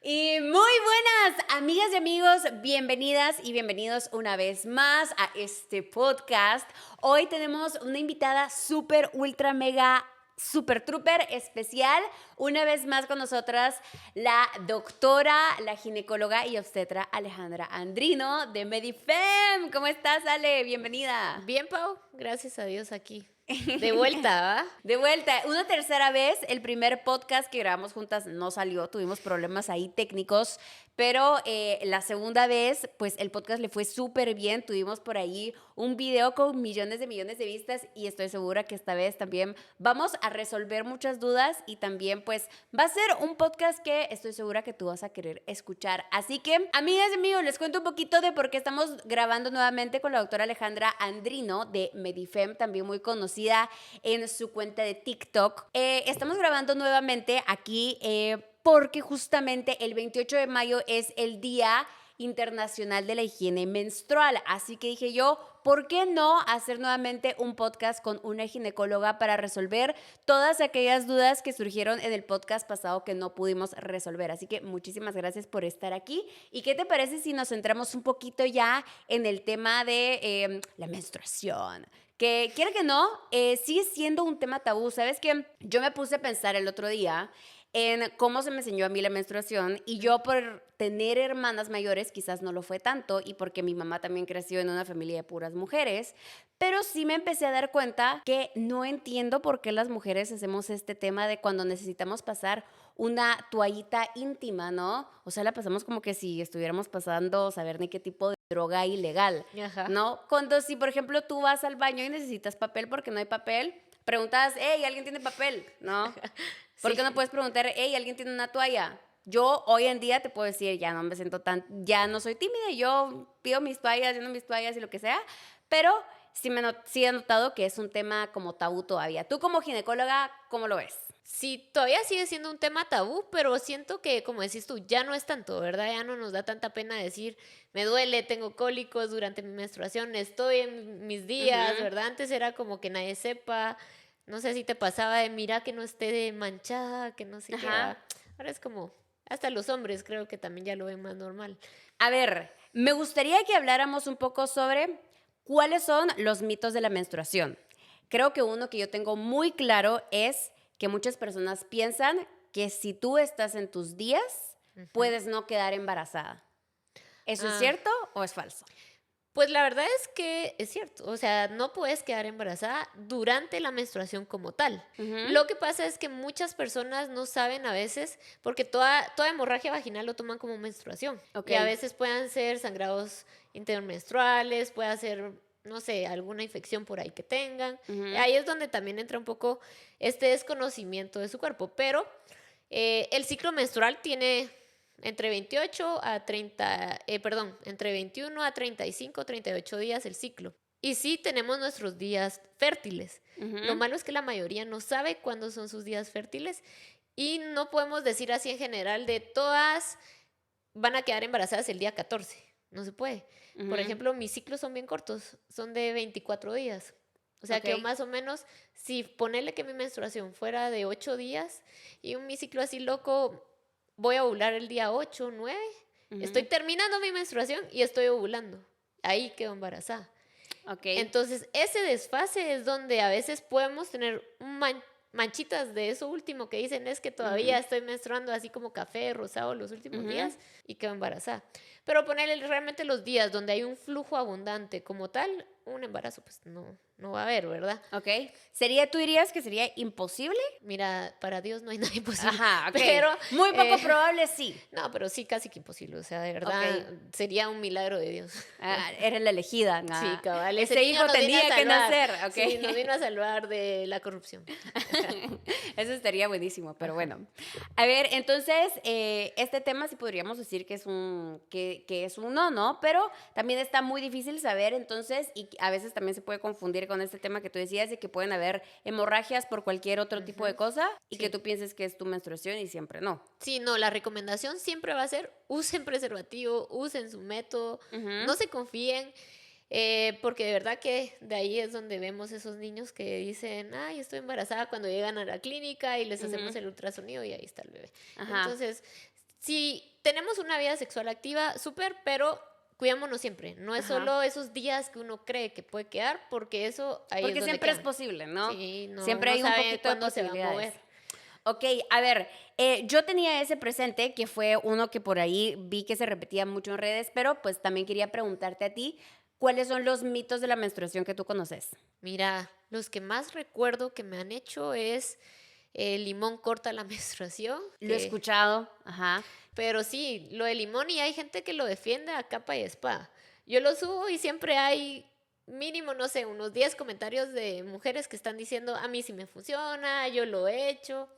Y muy buenas, amigas y amigos, bienvenidas y bienvenidos una vez más a este podcast. Hoy tenemos una invitada súper, ultra, mega, super trooper especial. Una vez más con nosotras la doctora, la ginecóloga y obstetra Alejandra Andrino de Medifem. ¿Cómo estás, Ale? Bienvenida. Bien, Pau, gracias a Dios aquí. De vuelta, ¿va? De vuelta, una tercera vez. El primer podcast que grabamos juntas no salió, tuvimos problemas ahí técnicos, pero la segunda vez, pues el podcast le fue súper bien. Tuvimos por ahí un video con millones de vistas y estoy segura que esta vez también vamos a resolver muchas dudas y también pues va a ser un podcast que estoy segura que tú vas a querer escuchar. Así que, amigas y amigos, les cuento un poquito de por qué estamos grabando nuevamente con la doctora Alejandra Andrino de Medifem, también muy conocida en su cuenta de TikTok. Estamos grabando nuevamente aquí porque justamente el 28 de mayo es el Día Internacional de la Higiene Menstrual. Así que dije yo, ¿por qué no hacer nuevamente un podcast con una ginecóloga para resolver todas aquellas dudas que surgieron en el podcast pasado que no pudimos resolver? Así que muchísimas gracias por estar aquí. ¿Y qué te parece si nos centramos un poquito ya en el tema de la menstruación? Que quiera que no, sigue siendo un tema tabú. ¿Sabes qué? Yo me puse a pensar el otro día en cómo se me enseñó a mí la menstruación y yo por tener hermanas mayores quizás no lo fue tanto y porque mi mamá también creció en una familia de puras mujeres, pero sí me empecé a dar cuenta que no entiendo por qué las mujeres hacemos este tema de cuando necesitamos pasar una toallita íntima, ¿no? O sea, la pasamos como que si estuviéramos pasando saber ni qué tipo de droga ilegal, Ajá. ¿no? Cuando si, por ejemplo, tú vas al baño y necesitas papel porque no hay papel, preguntas, hey, ¿alguien tiene papel? ¿No? ¿Por qué no puedes preguntar, hey, ¿alguien tiene una toalla? Yo hoy en día te puedo decir, ya no me siento tan, ya no soy tímida, yo pido mis toallas, lleno mis toallas y lo que sea, pero sí he notado que es un tema como tabú todavía. Tú como ginecóloga, ¿cómo lo ves? Sí, todavía sigue siendo un tema tabú, pero siento que, como decís tú, ya no es tanto, ¿verdad? Ya no nos da tanta pena decir, me duele, tengo cólicos durante mi menstruación, estoy en mis días, Ujú. ¿verdad? Antes era como que nadie sepa, no sé si te pasaba de, mira que no esté de manchada, que no sé qué Ajá. va. Ahora es como, hasta los hombres creo que también ya lo ven más normal. A ver, me gustaría que habláramos un poco sobre cuáles son los mitos de la menstruación. Creo que uno que yo tengo muy claro es que muchas personas piensan que si tú estás en tus días, Ujú. puedes no quedar embarazada. ¿Eso es Ah, cierto o es falso? Pues la verdad es que es cierto, o sea, no puedes quedar embarazada durante la menstruación como tal. Ujú. Lo que pasa es que muchas personas no saben a veces, porque toda hemorragia vaginal lo toman como menstruación. Ok. Y a veces pueden ser sangrados intermenstruales, puede ser, no sé, alguna infección por ahí que tengan. Ujú. Ahí es donde también entra un poco este desconocimiento de su cuerpo. Pero el ciclo menstrual tiene entre 28 a 30, perdón, entre 21 a 35, 38 días el ciclo. Y sí tenemos nuestros días fértiles. Lo Ujú. malo es que la mayoría no sabe cuándo son sus días fértiles y no podemos decir así en general de todas van a quedar embarazadas el día 14. No se puede. Por Ujú. ejemplo, mis ciclos son bien cortos, son de 24 días. O sea Ok. que más o menos, si ponerle que mi menstruación fuera de 8 días y mi ciclo así loco, voy a ovular el día 8, 9, estoy Ujú. terminando mi menstruación y estoy ovulando. Ahí quedo embarazada. Ok. Entonces, ese desfase es donde a veces podemos tener manchitas de eso último que dicen es que todavía Ujú. estoy menstruando así como café, rosado los últimos Ujú. días y quedo embarazada. Pero ponerle realmente los días donde hay un flujo abundante como tal, un embarazo pues no va a haber, ¿verdad? Ok. ¿Tú dirías que sería imposible? Mira, para Dios no hay nada imposible, Ajá, ok. pero Muy eh, poco probable, sí. no, pero sí casi que imposible, o sea, de Ok. verdad sería un milagro de Dios. Ah, eres la elegida. Sí, Ah, cabal, ese ese niño hijo nos vino a tenía que salvar. nacer, Sí, nos ok. vino a salvar de la corrupción. Eso estaría buenísimo, pero Ajá. bueno. A ver, entonces, este tema sí podríamos decir que que es un no, ¿no? Pero también está muy difícil saber, entonces, y a veces también se puede confundir con este tema que tú decías de que pueden haber hemorragias por cualquier otro tipo de Ujú. cosa y que Sí. tú pienses que es tu menstruación y siempre no. Sí, no, la recomendación siempre va a ser usen preservativo, usen su método, Ujú. no se confíen, porque de verdad que de ahí es donde vemos esos niños que dicen, ay, estoy embarazada cuando llegan a la clínica y les hacemos Ujú. el ultrasonido y ahí está el bebé. Ajá. Entonces, si tenemos una vida sexual activa, súper, pero cuidámonos siempre. No es Ajá. solo esos días que uno cree que puede quedar, porque eso ahí es Porque donde siempre es quedan. posible, ¿no? Sí, no, Siempre uno hay un sabe poquito de cuándo se va a posibilidades. mover. Ok, a ver, yo tenía ese presente que fue uno que por ahí vi que se repetía mucho en redes, pero pues también quería preguntarte a ti, ¿cuáles son los mitos de la menstruación que tú conoces? Mira, los que más recuerdo que me han hecho es el limón corta la menstruación, Lo he escuchado, ajá. pero sí, lo de limón y hay gente que lo defiende a capa y espada. Yo lo subo y siempre hay mínimo, no sé, unos 10 comentarios de mujeres que están diciendo, a mí sí me funciona, yo lo he hecho.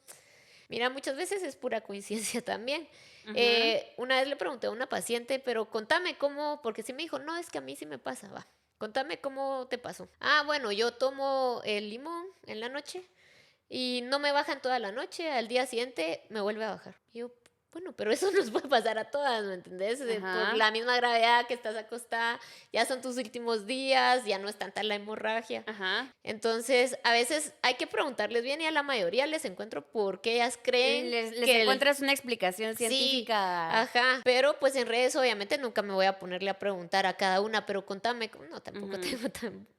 Mira, muchas veces es pura coincidencia también. Ujú. Una vez le pregunté a una paciente, pero contame cómo, porque sí me dijo, no, es que a mí sí me pasa, va. Contame cómo te pasó. Ah, bueno, yo tomo el limón en la noche y no me baja en toda la noche, al día siguiente me vuelve a bajar. Y yo, bueno, pero eso nos puede pasar a todas, ¿me entendés? Por Ajá, la misma gravedad que estás acostada, ya son tus últimos días, ya no es tanta la hemorragia. ajá. Entonces, a veces hay que preguntarles bien y a la mayoría les encuentro por qué ellas creen Les que encuentras una explicación sí, científica. ajá, pero pues en redes obviamente nunca me voy a ponerle a preguntar a cada una, pero contame, no, tampoco Ujú. tengo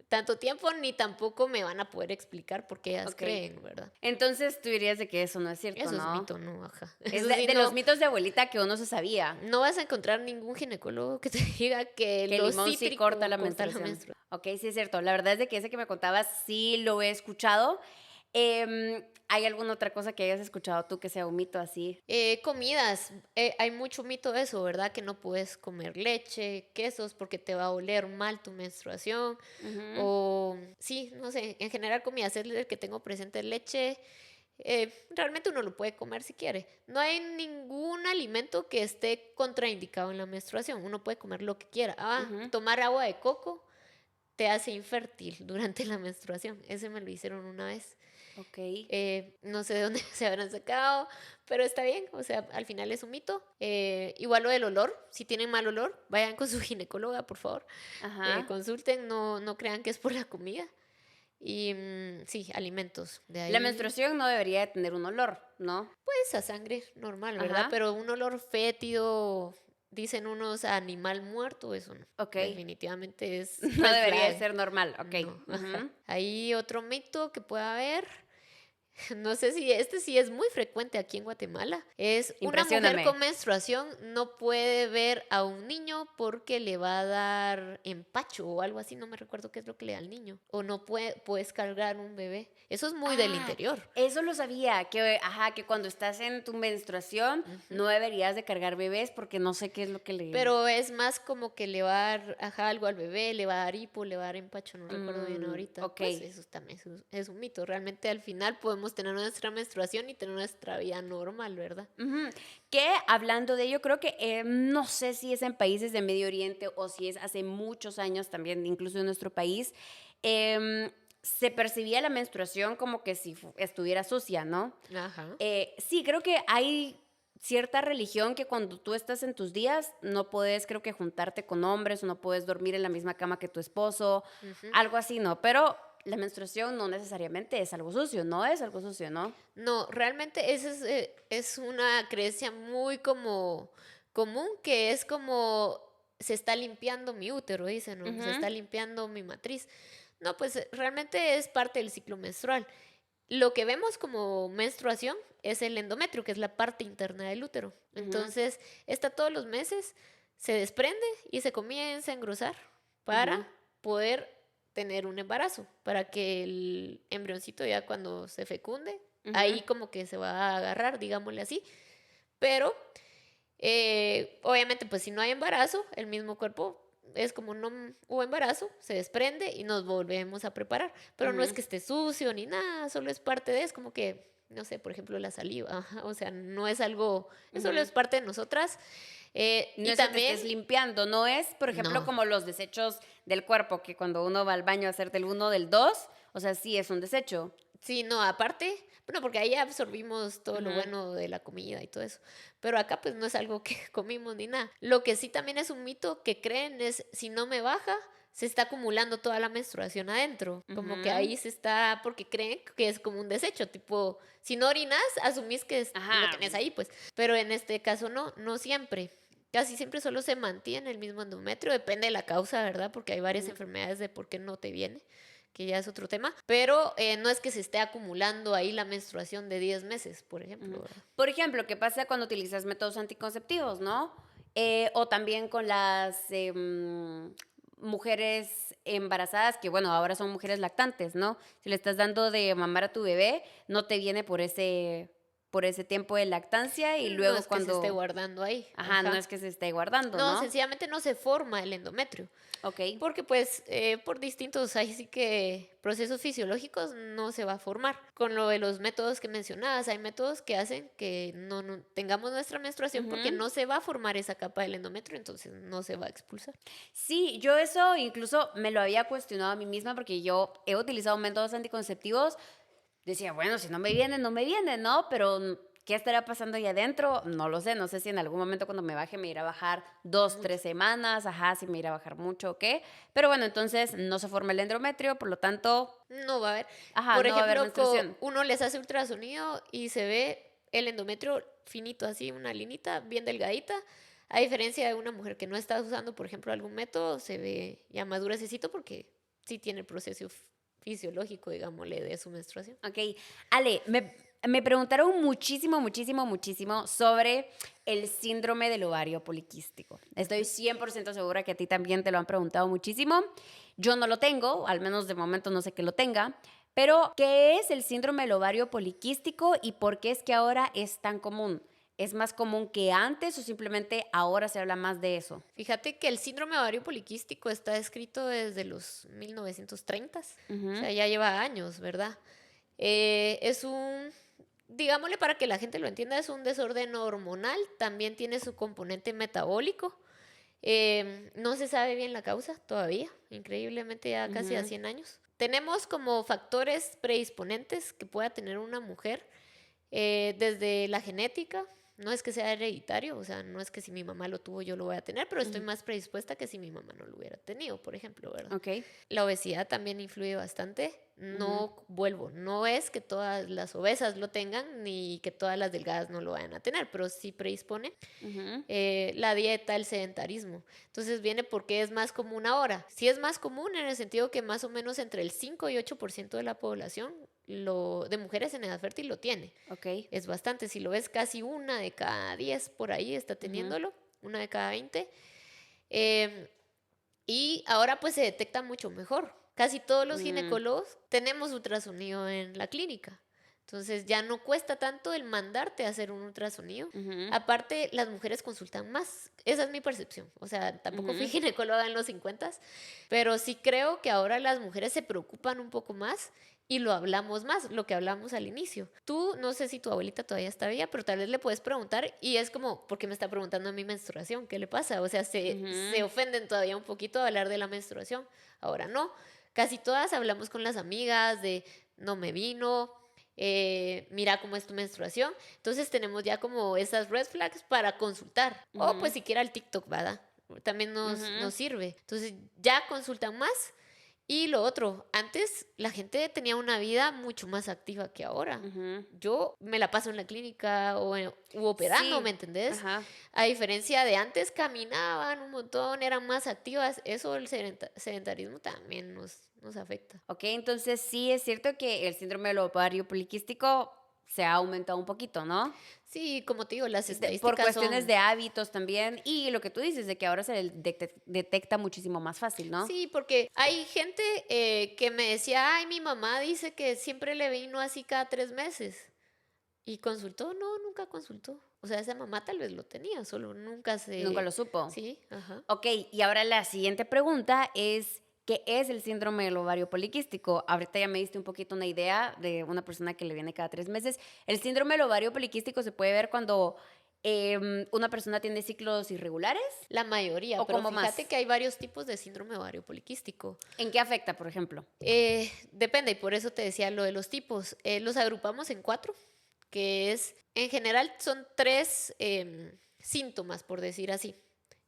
tanto tiempo ni tampoco me van a poder explicar por qué ellas Ok. creen, ¿verdad? Entonces tú dirías de que eso no es cierto, Eso es ¿no? mito, ¿no? Ajá. Es Eso sí, de los no, mitos de abuelita que uno se sabía. no vas a encontrar ningún ginecólogo que te diga que Que el lo limón sí corta cítrico la corta la menstruación. menstruación. Ok, sí es cierto. La verdad es de que ese que me contabas sí lo he escuchado. ¿Hay alguna otra cosa que hayas escuchado tú que sea un mito así? Comidas, hay mucho mito de eso, ¿verdad? Que no puedes comer leche, quesos, porque te va a oler mal tu menstruación. Ujú, O sí, no sé, en general comidas es el que tengo presente leche. Realmente uno lo puede comer si quiere. No hay ningún alimento que esté contraindicado en la menstruación. Uno puede comer lo que quiera. Ah, ujú. tomar agua de coco te hace infértil durante la menstruación. Ese me lo hicieron una vez. Ok. No sé de dónde se habrán sacado, pero está bien, o sea, al final es un mito. Igual lo del olor, si tienen mal olor, vayan con su ginecóloga, por favor. Ajá. Consulten, no crean que es por la comida. Y sí, alimentos. De La ahí, menstruación no debería de tener un olor, ¿no? pues a sangre normal, ¿verdad? Ajá. Pero un olor fétido, dicen unos a animal muerto, eso no. Ok. Definitivamente es No red debería de flag. ser normal. Ok. No. Ujú. Hay otro mito que pueda haber. No sé si este sí es muy frecuente aquí en Guatemala. Es una mujer Impresióname. con menstruación no puede ver a un niño porque le va a dar empacho o algo así, no me recuerdo qué es lo que le da al niño. O no puedes cargar un bebé. Eso es muy del Ah, interior. eso lo sabía, que, ajá, que cuando estás en tu menstruación Ujú. no deberías de cargar bebés porque no sé qué es lo que le... Pero es más como que le va a dar ajá, algo al bebé, le va a dar hipo, le va a dar empacho, no recuerdo bien ahorita. Ok. Pues eso también es un mito. Realmente al final podemos tener nuestra menstruación y tener nuestra vida normal, ¿verdad? Ujú. Que hablando de ello, creo que no sé si es en países de Medio Oriente o si es hace muchos años también, incluso en nuestro país, se percibía la menstruación como que si estuviera sucia, ¿no? Ajá. Sí, creo que hay cierta religión que cuando tú estás en tus días no puedes, creo que juntarte con hombres o no puedes dormir en la misma cama que tu esposo, Ujú. algo así, ¿no? Pero la menstruación no necesariamente es algo sucio, no es algo sucio, ¿no? No, realmente esa es una creencia muy como común, que es como se está limpiando mi útero, dicen, ¿no? Se Ujú, está limpiando mi matriz. No, pues realmente es parte del ciclo menstrual. Lo que vemos como menstruación es el endometrio, que es la parte interna del útero. ujú, Entonces, esta todos los meses se desprende y se comienza a engrosar para ujú, poder tener un embarazo, para que el embrioncito ya cuando se fecunde, ujú. ahí como que se va a agarrar, digámosle así. Pero obviamente, pues si no hay embarazo, el mismo cuerpo es como no hubo embarazo, se desprende y nos volvemos a preparar. Pero no es Ujú, que esté sucio ni nada, solo es parte de, es como que, no sé, por ejemplo, la saliva, ajá, o sea, no es algo, eso solo ujú. es parte de nosotras. No Y es que te también, estés limpiando, no es, por ejemplo, no, como los desechos del cuerpo, que cuando uno va al baño a hacer del uno del dos, o sea, sí es un desecho. sí, no, aparte, bueno, porque ahí absorbimos todo lo Ujú, bueno de la comida y todo eso. Pero acá pues no es algo que comimos ni nada. Lo que sí también es un mito que creen es, si no me baja, se está acumulando toda la menstruación adentro. Como que ahí se está, porque creen que es como un desecho, tipo, si no orinas, asumís que lo tenés ahí, pues. Pero en este caso no siempre. Casi siempre solo se mantiene el mismo endometrio, depende de la causa, ¿verdad? Porque hay varias enfermedades de por qué no te viene, que ya es otro tema. Pero no es que se esté acumulando ahí la menstruación de 10 meses, por ejemplo. Por ejemplo, ¿qué pasa cuando utilizas métodos anticonceptivos, no? O también con las mujeres embarazadas, que bueno, ahora son mujeres lactantes, ¿no? Si le estás dando de mamar a tu bebé, no te viene por ese tiempo de lactancia y luego No es cuando... que se esté guardando ahí. Ajá, no es que se esté guardando, No, ¿no? sencillamente no se forma el endometrio. Ok. Porque pues por distintos, ahí sí que procesos fisiológicos no se va a formar. Con lo de los métodos que mencionabas, hay métodos que hacen que no tengamos nuestra menstruación porque no se va a formar esa capa del endometrio, entonces no se va a expulsar. Sí, yo eso incluso me lo había cuestionado a mí misma porque yo he utilizado métodos anticonceptivos. Decía, bueno, si no me viene, no me viene, ¿no? Pero ¿qué estará pasando ahí adentro? No lo sé, no sé si en algún momento cuando me baje me irá a bajar 2, 3 semanas, ajá, si me irá a bajar mucho o qué. Pero bueno, entonces no se forma el endometrio, por lo tanto... No va a haber. Ajá, Por no va a haber ejemplo, menstruación. uno les hace ultrasonido y se ve el endometrio finito, así, una linita bien delgadita. A diferencia de una mujer que no está usando, por ejemplo, algún método, se ve ya más gruesecito porque sí tiene el proceso fisiológico, digámosle, de su menstruación. Ok, Ale, me preguntaron muchísimo sobre el síndrome del ovario poliquístico. Estoy 100% segura que a ti también te lo han preguntado muchísimo. Yo no lo tengo, al menos de momento no sé que lo tenga. Pero, ¿qué es el síndrome del ovario poliquístico y por qué es que ahora es tan común? ¿Es más común que antes o simplemente ahora se habla más de eso? Fíjate que el síndrome ovario poliquístico está descrito desde los 1930s, o sea, ya lleva años, ¿verdad? Es un, digámosle para que la gente lo entienda, es un desorden hormonal, también tiene su componente metabólico. No se sabe bien la causa todavía, increíblemente ya casi a 100 años. Tenemos como factores predisponentes que pueda tener una mujer, desde la genética. No es que sea hereditario, o sea, no es que si mi mamá lo tuvo yo lo voy a tener, pero estoy más predispuesta que si mi mamá no lo hubiera tenido, por ejemplo, ¿verdad? Ok. La obesidad también influye bastante. No vuelvo, no es que todas las obesas lo tengan ni que todas las delgadas no lo vayan a tener, pero sí predispone. La dieta, el sedentarismo. Entonces viene porque es más común ahora. Sí es más común en el sentido que más o menos entre el 5 y 8% de la población de mujeres en edad fértil lo tiene. Ok. Es bastante. Si lo ves, casi una de cada 10 por ahí está teniéndolo, una de cada 20. Y ahora pues se detecta mucho mejor. Casi todos los ginecólogos tenemos ultrasonido en la clínica. Entonces ya no cuesta tanto el mandarte a hacer un ultrasonido. Aparte, las mujeres consultan más. Esa es mi percepción. O sea, tampoco fui ginecóloga en los 50, pero sí creo que ahora las mujeres se preocupan un poco más y lo hablamos más, lo que hablamos al inicio. Tú, no sé si tu abuelita todavía está viva, pero tal vez le puedes preguntar y es como, ¿por qué me está preguntando de mi menstruación? ¿Qué le pasa? O sea, se ofenden todavía un poquito a hablar de la menstruación. Ahora no. Casi todas hablamos con las amigas de no me vino, mira cómo es tu menstruación. Entonces tenemos ya como esas red flags para consultar. O pues siquiera el TikTok, ¿verdad? También nos sirve. Entonces ya consultan más. Y lo otro, antes la gente tenía una vida mucho más activa que ahora. Yo me la paso en la clínica u operando, Sí. ¿me entendés? Ajá. A diferencia de antes, caminaban un montón, eran más activas. Eso, el sedentarismo también nos afecta. Ok, entonces sí es cierto que el síndrome del ovario poliquístico se ha aumentado un poquito, ¿no? Sí, como te digo, las Por estadísticas cuestiones son... de hábitos también y lo que tú dices de que ahora se detecta muchísimo más fácil, ¿no? Sí, porque hay gente que me decía, ay, mi mamá dice que siempre le vino así cada 3 meses. ¿Y consultó? No, nunca consultó. O sea, esa mamá tal vez lo tenía, solo nunca Nunca lo supo. Sí, ajá. Ok, y ahora la siguiente pregunta es, ¿qué es el síndrome del ovario poliquístico? Ahorita ya me diste un poquito una idea de una persona que le viene cada 3 meses. El síndrome del ovario poliquístico se puede ver cuando una persona tiene ciclos irregulares. La mayoría, ¿O pero cómo fíjate más? que hay varios tipos de síndrome ovario poliquístico. ¿En qué afecta, por ejemplo? Depende, y por eso te decía lo de los tipos. Los agrupamos en 4, que es, en general, son 3 síntomas, por decir así.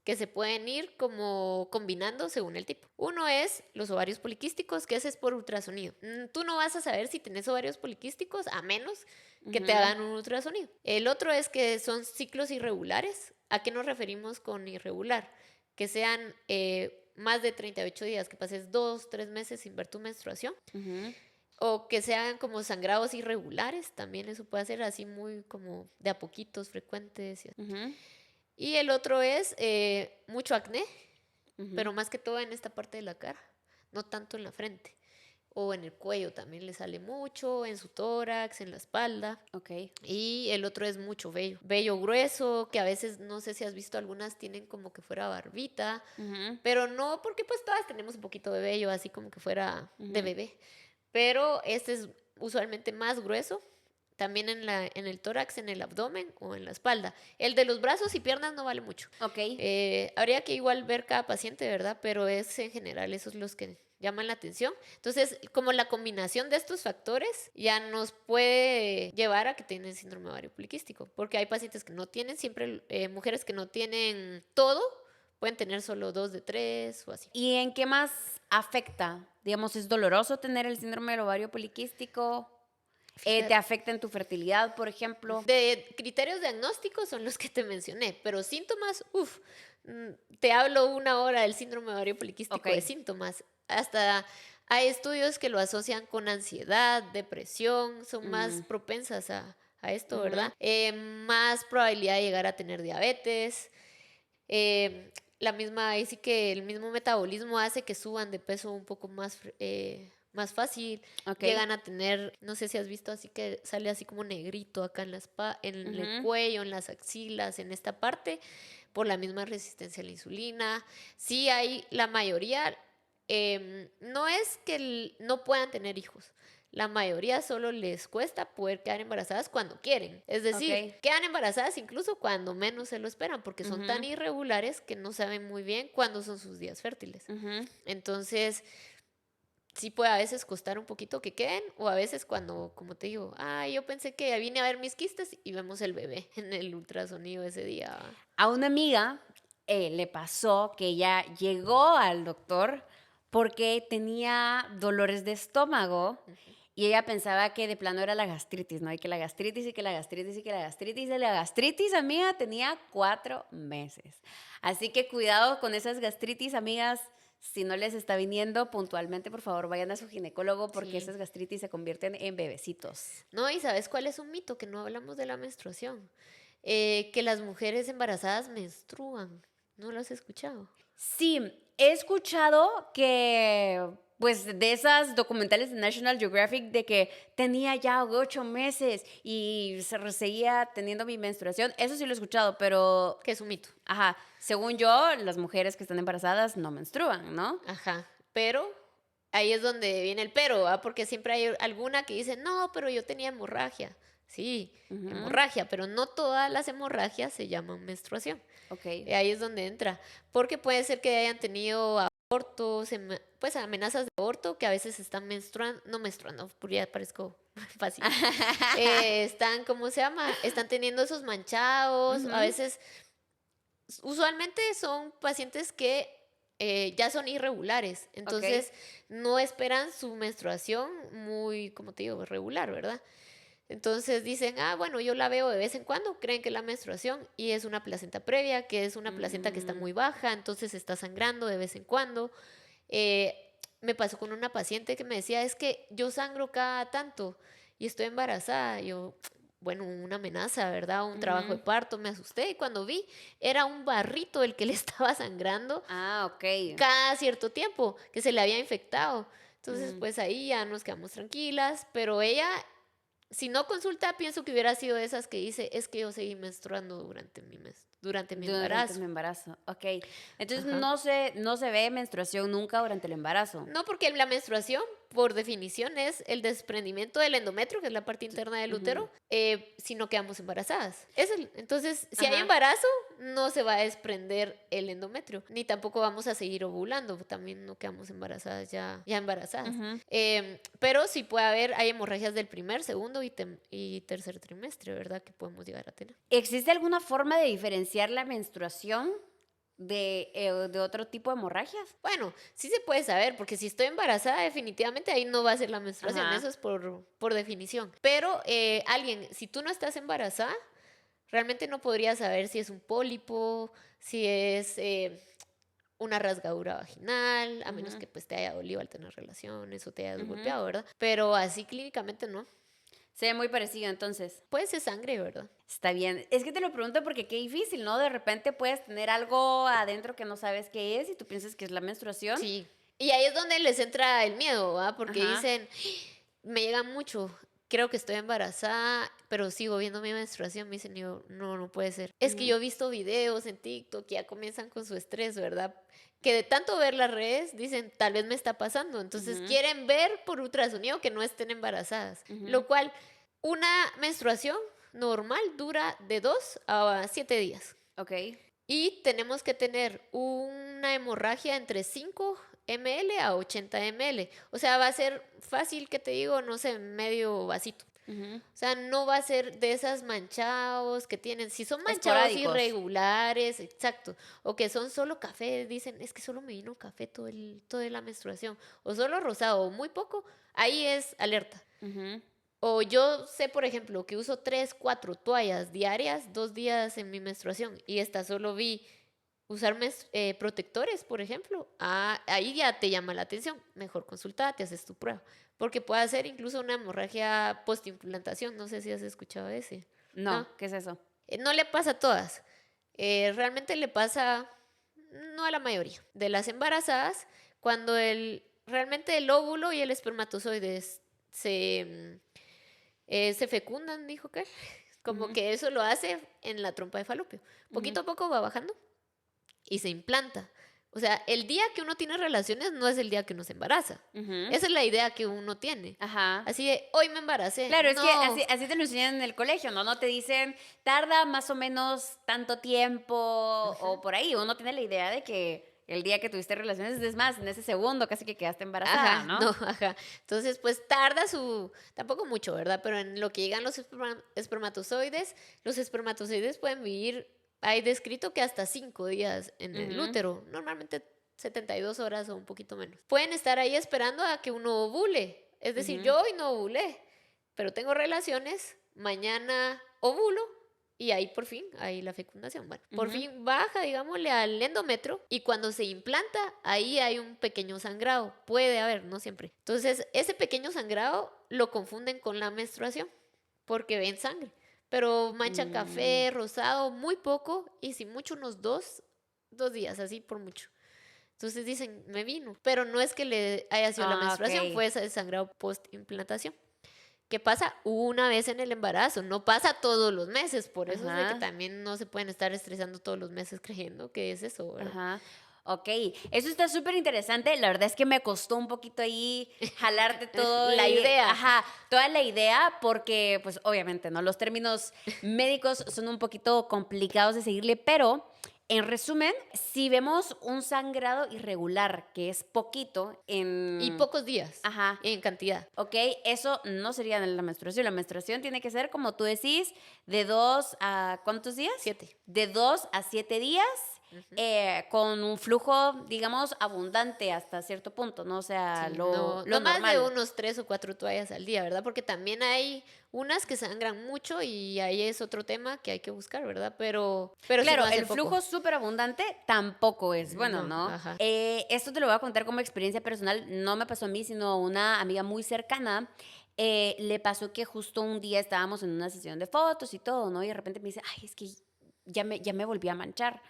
que se pueden ir como combinando según el tipo. Uno es los ovarios poliquísticos, que ese es por ultrasonido. Tú no vas a saber si tenés ovarios poliquísticos a menos que te hagan un ultrasonido. El otro es que son ciclos irregulares. ¿A qué nos referimos con irregular? Que sean más de 38 días, que pases 2, 3 meses sin ver tu menstruación. O que sean como sangrados irregulares, también eso puede ser así muy como de a poquitos, frecuentes. Y el otro es mucho acné, pero más que todo en esta parte de la cara, no tanto en la frente. O en el cuello también le sale mucho, en su tórax, en la espalda. Y el otro es mucho vello. Vello grueso, que a veces, no sé si has visto, algunas tienen como que fuera barbita, pero no, porque pues todas tenemos un poquito de vello, así como que fuera de bebé. Pero este es usualmente más grueso, también en el tórax, en el abdomen o en la espalda. El de los brazos y piernas no vale mucho. Habría que igual ver cada paciente, ¿verdad? Pero es en general esos los que llaman la atención. Entonces, como la combinación de estos factores ya nos puede llevar a que tienen síndrome ovario poliquístico, porque hay pacientes que no tienen, siempre mujeres que no tienen todo, pueden tener solo 2 de 3 o así. ¿Y en qué más afecta? Digamos, ¿es doloroso tener el síndrome del ovario poliquístico? ¿Te afecta en tu fertilidad, por ejemplo? De criterios diagnósticos son los que te mencioné, pero síntomas, te hablo 1 hora del síndrome ovario poliquístico de síntomas. Hasta hay estudios que lo asocian con ansiedad, depresión, son más propensas a esto, ¿verdad? Más probabilidad de llegar a tener diabetes. La misma, ahí sí que el mismo metabolismo hace que suban de peso un poco más, más fácil. Llegan a tener, no sé si has visto, así que sale así como negrito acá en en el cuello, en las axilas, en esta parte, por la misma resistencia a la insulina. Sí hay, la mayoría, no es que no puedan tener hijos. La mayoría solo les cuesta poder quedar embarazadas cuando quieren. Es decir, quedan embarazadas incluso cuando menos se lo esperan, porque son tan irregulares que no saben muy bien cuándo son sus días fértiles. Entonces, sí puede a veces costar un poquito que queden, o a veces cuando, como te digo, yo pensé que vine a ver mis quistes y vemos el bebé en el ultrasonido ese día. A una amiga le pasó que ella llegó al doctor porque tenía dolores de estómago. Y ella pensaba que de plano era la gastritis, ¿no? Y que la gastritis, y que la gastritis, y que la gastritis. Y la gastritis, amiga, tenía 4 meses. Así que cuidado con esas gastritis, amigas. Si no les está viniendo puntualmente, por favor, vayan a su ginecólogo porque esas gastritis se convierten en bebecitos. No, y ¿sabes cuál es un mito? Que no hablamos de la menstruación. Que las mujeres embarazadas menstruan. ¿No lo has escuchado? Sí, he escuchado que, pues, de esas documentales de National Geographic de que tenía ya 8 meses y seguía teniendo mi menstruación. Eso sí lo he escuchado, pero... Que es un mito. Ajá, según yo, las mujeres que están embarazadas no menstruan, ¿no? Ajá, pero ahí es donde viene el pero, ¿va? Porque siempre hay alguna que dice, no, pero yo tenía hemorragia. Sí, hemorragia, pero no todas las hemorragias se llaman menstruación. Ahí es donde entra, porque puede ser que hayan tenido abortos, pues amenazas de aborto, que a veces están no menstruando, porque ya parezco fácil. Están, ¿cómo se llama? Están teniendo esos manchados, a veces, usualmente son pacientes que ya son irregulares, entonces no esperan su menstruación muy, como te digo, regular, ¿verdad? Entonces dicen, bueno, yo la veo de vez en cuando, creen que es la menstruación y es una placenta previa, que es una placenta que está muy baja, entonces está sangrando de vez en cuando. Me pasó con una paciente que me decía, es que yo sangro cada tanto y estoy embarazada. Yo, bueno, una amenaza, ¿verdad? Un trabajo de parto, me asusté y cuando vi, era un barrito el que le estaba sangrando cada cierto tiempo, que se le había infectado. Entonces, pues ahí ya nos quedamos tranquilas, pero ella... Si no consulta, pienso que hubiera sido de esas que dice, es que yo seguí menstruando durante mi embarazo. Durante mi embarazo, Entonces no se ve menstruación nunca durante el embarazo. No, porque la menstruación, por definición, es el desprendimiento del endometrio, que es la parte interna del útero, si no quedamos embarazadas. Entonces, si hay embarazo, no se va a desprender el endometrio, ni tampoco vamos a seguir ovulando, también no quedamos embarazadas ya embarazadas. Pero sí puede haber, hay hemorragias del primer, segundo y tercer trimestre, ¿verdad? Que podemos llegar a tener. ¿Existe alguna forma de diferenciar la menstruación de otro tipo de hemorragias? Bueno, sí se puede saber, porque si estoy embarazada, definitivamente ahí no va a ser la menstruación, Ajá. eso es por definición. Pero alguien, si tú no estás embarazada, realmente no podrías saber si es un pólipo, si es una rasgadura vaginal, a menos Ujú, que pues te haya dolido al tener relaciones o te hayas ujú. golpeado, ¿verdad? Pero así clínicamente no. Se ve muy parecido entonces. Puede ser sangre, ¿verdad? Está bien. Es que te lo pregunto porque qué difícil, ¿no? De repente puedes tener algo adentro que no sabes qué es y tú piensas que es la menstruación. Sí. Y ahí es donde les entra el miedo, ¿va? Porque Ajá. dicen, me llega mucho, creo que estoy embarazada, pero sigo viendo mi menstruación. Me dicen, yo, no, no puede ser. Es que Ujú, yo he visto videos en TikTok que ya comienzan con su estrés, ¿verdad? Que de tanto ver las redes dicen, tal vez me está pasando. Entonces ujú, quieren ver por ultrasonido que no estén embarazadas. ujú. Lo cual, una menstruación normal dura de 2 a 7 días. Ok. Y tenemos que tener una hemorragia entre 5 ml a 80 ml. O sea, va a ser fácil que te digo, no sé, medio vasito. Ujú. O sea, no va a ser de esas manchados que tienen. Si son manchados Esporádicos. irregulares, exacto. O que son solo café, dicen, es que solo me vino café toda la menstruación. O solo rosado, o muy poco, ahí es alerta. Ujú, O yo sé, por ejemplo, que uso 3, 4 toallas diarias, 2 días en mi menstruación, y esta solo vi usar protectores, por ejemplo. Ah, ahí ya te llama la atención. Mejor consulta, te haces tu prueba. Porque puede ser incluso una hemorragia postimplantación. No sé si has escuchado ese. no, No, ¿qué es eso? no le pasa a todas. Realmente le pasa, no a la mayoría, de las embarazadas, cuando realmente el óvulo y el espermatozoide se fecundan, dijo que. Como Ujú, que eso lo hace en la trompa de falopio. ujú, Poquito a poco va bajando y se implanta. O sea, el día que uno tiene relaciones no es el día que uno se embaraza. ujú. Esa es la idea que uno tiene. Ajá. Así de, hoy me embaracé. Claro, es que No, así te lo enseñan en el colegio, ¿no? No te dicen, tarda más o menos tanto tiempo ujú, o por ahí. Uno tiene la idea de que el día que tuviste relaciones, es más, en ese segundo casi que quedaste embarazada, ajá, ¿no? no, ajá. Entonces, pues tarda tampoco mucho, ¿verdad? Pero en lo que llegan los espermatozoides pueden vivir, hay descrito que hasta 5 días en el Ujú, útero, normalmente 72 horas o un poquito menos. Pueden estar ahí esperando a que uno ovule. Es decir, ujú. yo hoy no ovulé, pero tengo relaciones, mañana ovulo y ahí por fin, ahí la fecundación. Bueno, por Ujú. fin baja, digámosle, al endometrio y cuando se implanta, ahí hay un pequeño sangrado. Puede haber, no siempre. Entonces, ese pequeño sangrado lo confunden con la menstruación porque ven sangre. Pero manchan Mm, café, rosado, muy poco y si mucho unos 2 días, así por mucho. Entonces dicen, me vino, pero no es que le haya sido la ah, menstruación, ok. fue ese sangrado post-implantación que pasa una vez en el embarazo, no pasa todos los meses, por eso es de que Ajá, también no se pueden estar estresando todos los meses creyendo que es eso, ¿verdad? ajá. Ok, eso está súper interesante. La verdad es que me costó un poquito ahí jalarte todo, La idea. ajá, toda la idea, porque pues obviamente, ¿no? Los términos médicos son un poquito complicados de seguirle, pero en resumen, si vemos un sangrado irregular, que es poquito Y en, pocos días ajá, en cantidad. ok, eso no sería la menstruación. La menstruación tiene que ser, como tú decís, de 2 a ¿cuántos días? 7. De 2 a 7 días, Ujú. con un flujo, digamos, abundante hasta cierto punto, ¿no? O sea, Sí, lo, no, lo no más de normal. unos 3 o 4 toallas al día, ¿verdad? Porque también hay unas que sangran mucho y ahí es otro tema que hay que buscar, ¿verdad? Pero si no Claro, hace el poco. flujo súper abundante tampoco es bueno, No, ¿no? ajá. Esto te lo voy a contar como experiencia personal. No me pasó a mí, sino a una amiga muy cercana. Le pasó que justo un día estábamos en una sesión de fotos y todo, ¿no? Y de repente me dice, ay, es que ya me volví a manchar.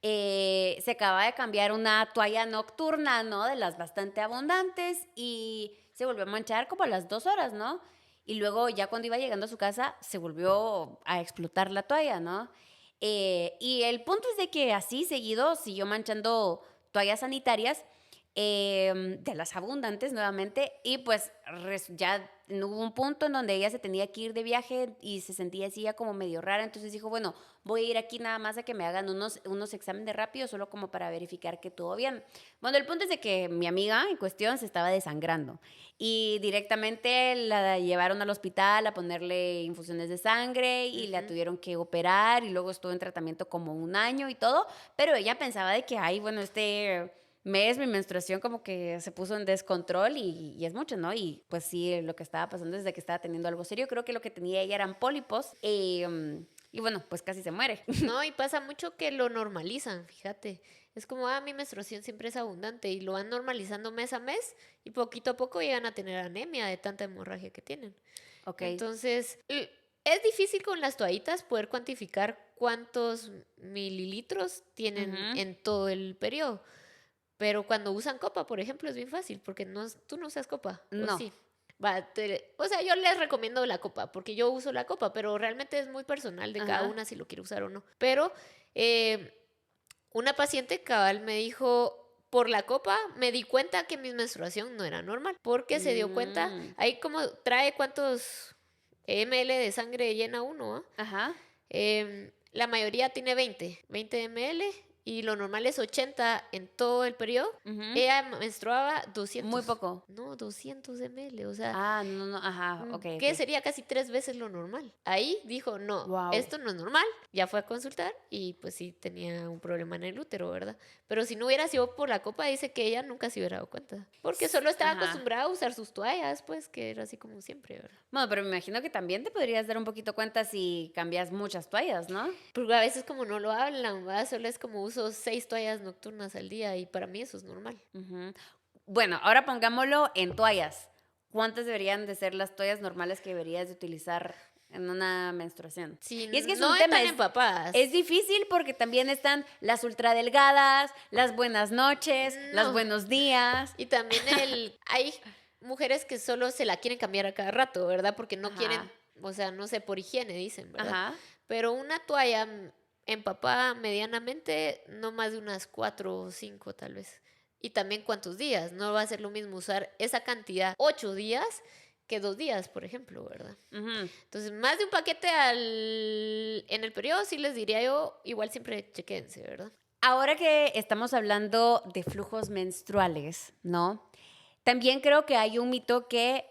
Se acaba de cambiar una toalla nocturna, ¿no? De las bastante abundantes y se volvió a manchar como a las 2 horas, ¿no? Y luego ya cuando iba llegando a su casa se volvió a explotar la toalla, ¿no? Y el punto es de que así seguido siguió manchando toallas sanitarias. de las abundantes nuevamente, y pues ya hubo un punto en donde ella se tenía que ir de viaje y se sentía así ya como medio rara, entonces dijo, bueno, voy a ir aquí nada más a que me hagan unos exámenes rápidos solo como para verificar que todo bien. Bueno, el punto es de que mi amiga en cuestión se estaba desangrando y directamente la llevaron al hospital a ponerle infusiones de sangre y la tuvieron que operar y luego estuvo en tratamiento como 1 año y todo, pero ella pensaba de que, ay, bueno, este mes mi menstruación como que se puso en descontrol y es mucho, ¿no? Y pues sí, lo que estaba pasando es de que estaba teniendo algo serio. Creo que lo que tenía ella eran pólipos y bueno, pues casi se muere. No, y pasa mucho que lo normalizan, fíjate. Es como, mi menstruación siempre es abundante y lo van normalizando mes a mes y poquito a poco llegan a tener anemia de tanta hemorragia que tienen. Ok. Entonces, es difícil con las toallitas poder cuantificar cuántos mililitros tienen en todo el periodo. Pero cuando usan copa, por ejemplo, es bien fácil, porque tú no usas copa, ¿o No. sí? O sea, yo les recomiendo la copa, porque yo uso la copa, pero realmente es muy personal de cada una si lo quiere usar o no. Pero una paciente cabal me dijo, por la copa me di cuenta que mi menstruación no era normal, porque se dio cuenta, ahí como trae cuántos ml de sangre llena uno, ¿ah? Ajá. La mayoría tiene 20 ml y lo normal es 80 en todo el periodo. Ella menstruaba 200. Muy poco. No, 200 ml, o sea, No, ajá, ok. que sería casi 3 veces lo normal. Ahí dijo, no, Wow. esto no es normal. Ya fue a consultar y pues sí tenía un problema en el útero, ¿verdad? Pero si no hubiera sido por la copa, dice que ella nunca se hubiera dado cuenta. Porque solo estaba acostumbrada a usar sus toallas, pues, que era así como siempre, ¿verdad? Bueno, pero me imagino que también te podrías dar un poquito cuenta si cambias muchas toallas, ¿no? Porque a veces como no lo hablan, ¿verdad? Solo es como uso 6 toallas nocturnas al día y para mí eso es normal. Bueno, ahora pongámoslo en toallas. ¿Cuántas deberían de ser las toallas normales que deberías de utilizar en una menstruación? Sí, Y es que es no un tema, están empapadas. es difícil porque también están las ultradelgadas, las buenas noches, los No. buenos días. Y también hay mujeres que solo se la quieren cambiar a cada rato, ¿verdad? Porque no quieren, o sea, no sé, por higiene dicen, ¿verdad? Ajá. Pero una toalla empapada medianamente, no más de unas 4 o 5 tal vez. Y también cuántos días. No va a ser lo mismo usar esa cantidad 8 días que 2 días, por ejemplo, ¿verdad? Entonces, más de un paquete en el periodo, sí les diría yo, igual siempre chequense, ¿verdad? Ahora que estamos hablando de flujos menstruales, ¿no? También creo que hay un mito que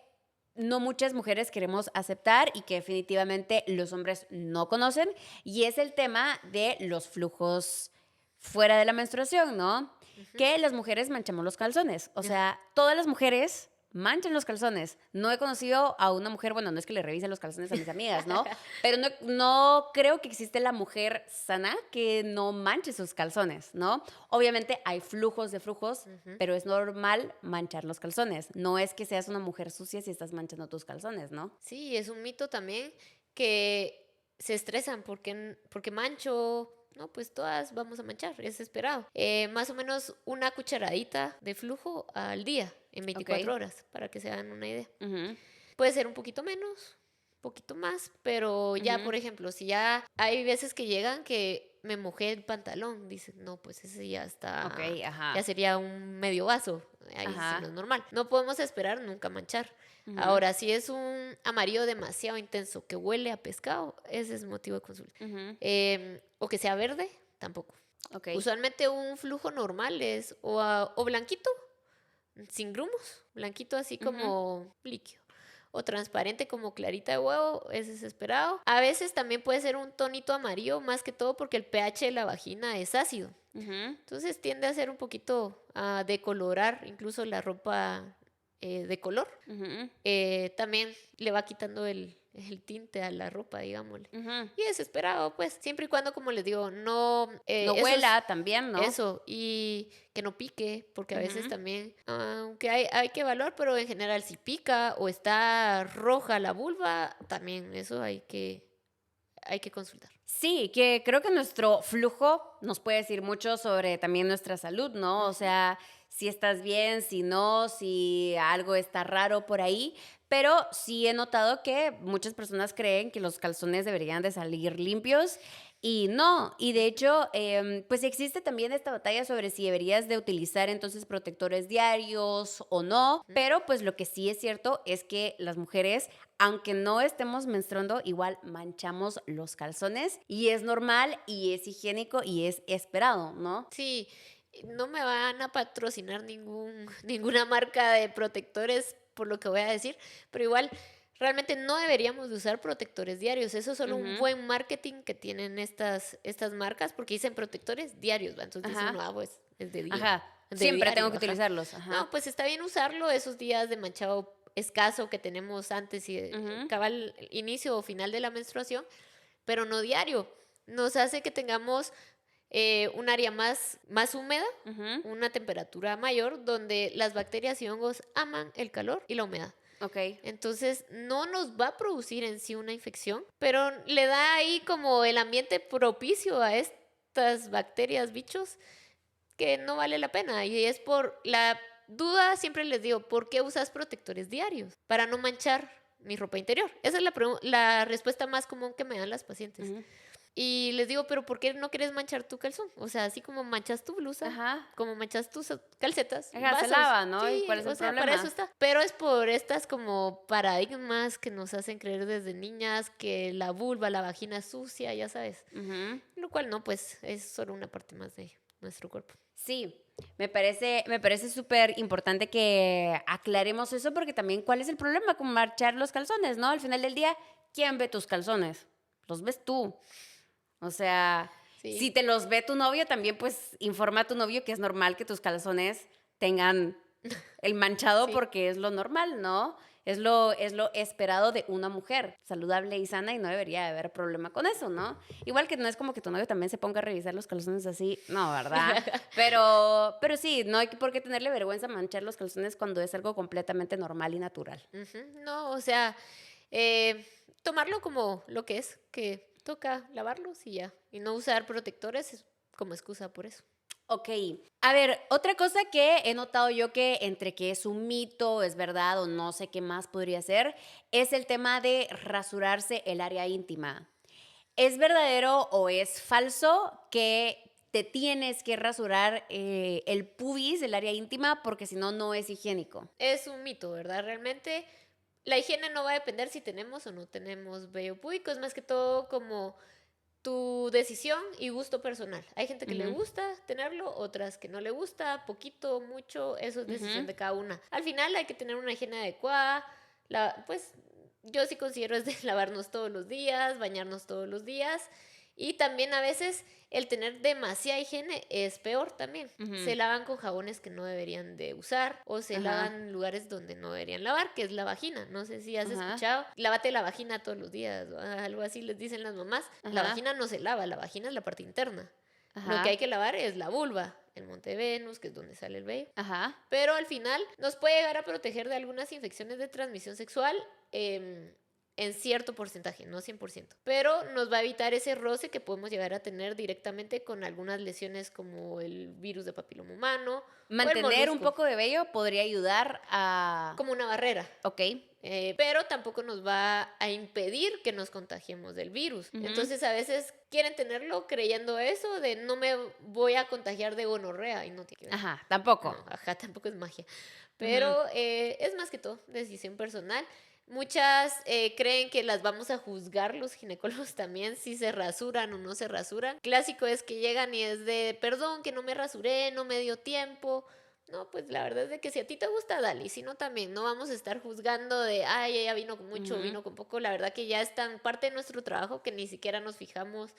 no muchas mujeres queremos aceptar y que definitivamente los hombres no conocen, y es el tema de los flujos fuera de la menstruación, ¿no? Que las mujeres manchamos los calzones. O sea, todas las mujeres manchan los calzones. No he conocido a una mujer, bueno, no es que le revise los calzones a mis amigas, ¿no? Pero no creo que existe la mujer sana que no manche sus calzones, ¿no? Obviamente hay flujos de flujos, pero es normal manchar los calzones. No es que seas una mujer sucia si estás manchando tus calzones, ¿no? Sí, es un mito también que se estresan porque mancho. No, pues todas vamos a manchar, es esperado. Más o menos una cucharadita de flujo al día en 24 horas, para que se hagan una idea. Puede ser un poquito menos, un poquito más, pero ya, por ejemplo, si ya hay veces que llegan que me mojé el pantalón, dicen, no, pues ese ya está, ya sería un medio vaso, ahí sí no es normal. No podemos esperar nunca manchar. Ahora, si es un amarillo demasiado intenso que huele a pescado, ese es motivo de consulta. O que sea verde, tampoco. Usualmente un flujo normal es o blanquito, sin grumos, blanquito así como líquido. O transparente como clarita de huevo, es desesperado. A veces también puede ser un tonito amarillo, más que todo porque el pH de la vagina es ácido. Entonces tiende a ser un poquito a decolorar incluso la ropa de color. También le va quitando el tinte a la ropa, digámosle. Y desesperado, pues, siempre y cuando, como les digo, no huela también, ¿no? Eso, y que no pique, porque a veces también, aunque hay que evaluar, pero en general si pica o está roja la vulva, también eso hay que consultar. Sí, que creo que nuestro flujo nos puede decir mucho sobre también nuestra salud, ¿no? O sea, si estás bien, si no, si algo está raro por ahí. Pero sí he notado que muchas personas creen que los calzones deberían de salir limpios Y no, y de hecho, pues existe también esta batalla sobre si deberías de utilizar entonces protectores diarios o no, pero pues lo que sí es cierto es que las mujeres, aunque no estemos menstruando, igual manchamos los calzones y es normal y es higiénico y es esperado, ¿no? Sí, no me van a patrocinar ninguna marca de protectores por lo que voy a decir, pero igual realmente no deberíamos de usar protectores diarios. Eso es solo un Ujú. buen marketing que tienen estas marcas porque dicen protectores diarios, ¿va? Entonces dice uno, Ajá, pues es de día, ajá. de Siempre tengo diario, que ajá. utilizarlos, ajá. No, pues está bien usarlo esos días de manchado escaso que tenemos antes y Ujú, cabal inicio o final de la menstruación, pero no diario. Nos hace que tengamos un área más húmeda, ujú. una temperatura mayor, donde las bacterias y hongos aman el calor y la humedad. Ok. Entonces, no nos va a producir en sí una infección, pero le da ahí como el ambiente propicio a estas bacterias, bichos, que no vale la pena. Y es por la duda, siempre les digo, ¿por qué usas protectores diarios? Para no manchar mi ropa interior. Esa es la respuesta más común que me dan las pacientes. Ujú. Y les digo, pero ¿por qué no quieres manchar tu calzón? O sea, así como manchas tu blusa, Ajá. como manchas tus calcetas, Ajá, se vasos. lava, ¿no? ¿Y Sí, cuál es o el sea, para eso problema? está. Pero es por estas como paradigmas que nos hacen creer desde niñas que la vulva, la vagina es sucia, ya sabes. Ujú. Lo cual no, pues es solo una parte más de nuestro cuerpo. Sí, me parece súper importante que aclaremos eso porque también cuál es el problema con marchar los calzones, ¿no? Al final del día, ¿quién ve tus calzones? Los ves tú. O sea, Sí, si te los ve tu novio, también pues informa a tu novio que es normal que tus calzones tengan el manchado sí. porque es lo normal, ¿no? Es lo esperado de una mujer saludable y sana y no debería de haber problema con eso, ¿no? Igual que no es como que tu novio también se ponga a revisar los calzones así, no, ¿verdad? Pero sí, no hay por qué tenerle vergüenza a manchar los calzones cuando es algo completamente normal y natural. Ujú. No, o sea, eh, tomarlo como lo que es, que toca lavarlos y ya. Y no usar protectores como excusa por eso. Ok, a ver, otra cosa que he notado yo que entre que es un mito, es verdad o no sé qué más podría ser, es el tema de rasurarse el área íntima. ¿Es verdadero o es falso que te tienes que rasurar el pubis, el área íntima, porque si no, no es higiénico? Es un mito, ¿verdad? Realmente la higiene no va a depender si tenemos o no tenemos vello púbico, es más que todo como tu decisión y gusto personal. Hay gente que le Ujú, gusta tenerlo, otras que no le gusta, poquito, mucho, eso es decisión ujú, de cada una. Al final hay que tener una higiene adecuada, pues yo sí considero es de lavarnos todos los días, bañarnos todos los días y también a veces el tener demasiada higiene es peor también. ujú. Se lavan con jabones que no deberían de usar o se Ajá, lavan en lugares donde no deberían lavar, que es la vagina. No sé si has ajá, escuchado, lávate la vagina todos los días, o algo así les dicen las mamás. La ajá, vagina no se lava, la vagina es la parte interna. Lo que hay ajá, que lavar es la vulva, el monte Venus, que es donde sale el vello. ajá. Pero al final nos puede llegar a proteger de algunas infecciones de transmisión sexual en cierto porcentaje, no 100%. Pero nos va a evitar ese roce que podemos llegar a tener directamente con algunas lesiones como el virus de papiloma humano o el Mantener un molusco, poco de vello podría ayudar a... como una barrera. Ok. Pero tampoco nos va a impedir que nos contagiemos del virus. Ujú. Entonces a veces quieren tenerlo creyendo eso de no me voy a contagiar de gonorrea y no tiene que ver. Ajá, tampoco. No, ajá, tampoco es magia. Ujú. Pero es más que todo decisión personal. Muchas creen que las vamos a juzgar los ginecólogos también si se rasuran o no se rasuran. Clásico es que llegan y es de, perdón, que no me rasuré, no me dio tiempo. No, pues la verdad es de que si a ti te gusta, dale, y si no también, no vamos a estar juzgando de, ay, ella vino con mucho, Ujú. vino con poco, la verdad que ya es tan parte de nuestro trabajo que ni siquiera nos fijamos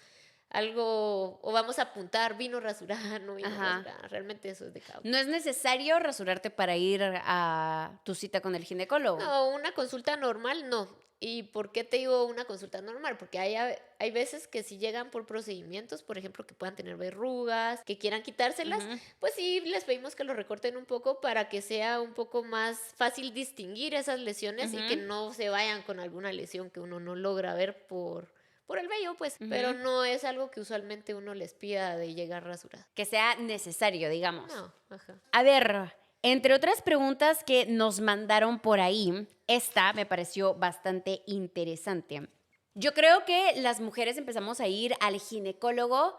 algo, o vamos a apuntar, vino rasurada, no vino Ajá. rasurada, realmente eso es de cada uno. No es necesario rasurarte para ir a tu cita con el ginecólogo. No, una consulta normal no. ¿Y por qué te digo una consulta normal? Porque hay veces que si llegan por procedimientos, por ejemplo, que puedan tener verrugas, que quieran quitárselas, Ujú. pues sí les pedimos que lo recorten un poco para que sea un poco más fácil distinguir esas lesiones y que Ujú. no se vayan con alguna lesión que uno no logra ver por el vello, pues. Pero Ujú. no es algo que usualmente uno les pida de llegar rasurada. Que sea necesario, digamos. No, ajá. A ver, entre otras preguntas que nos mandaron por ahí, esta me pareció bastante interesante. Yo creo que las mujeres empezamos a ir al ginecólogo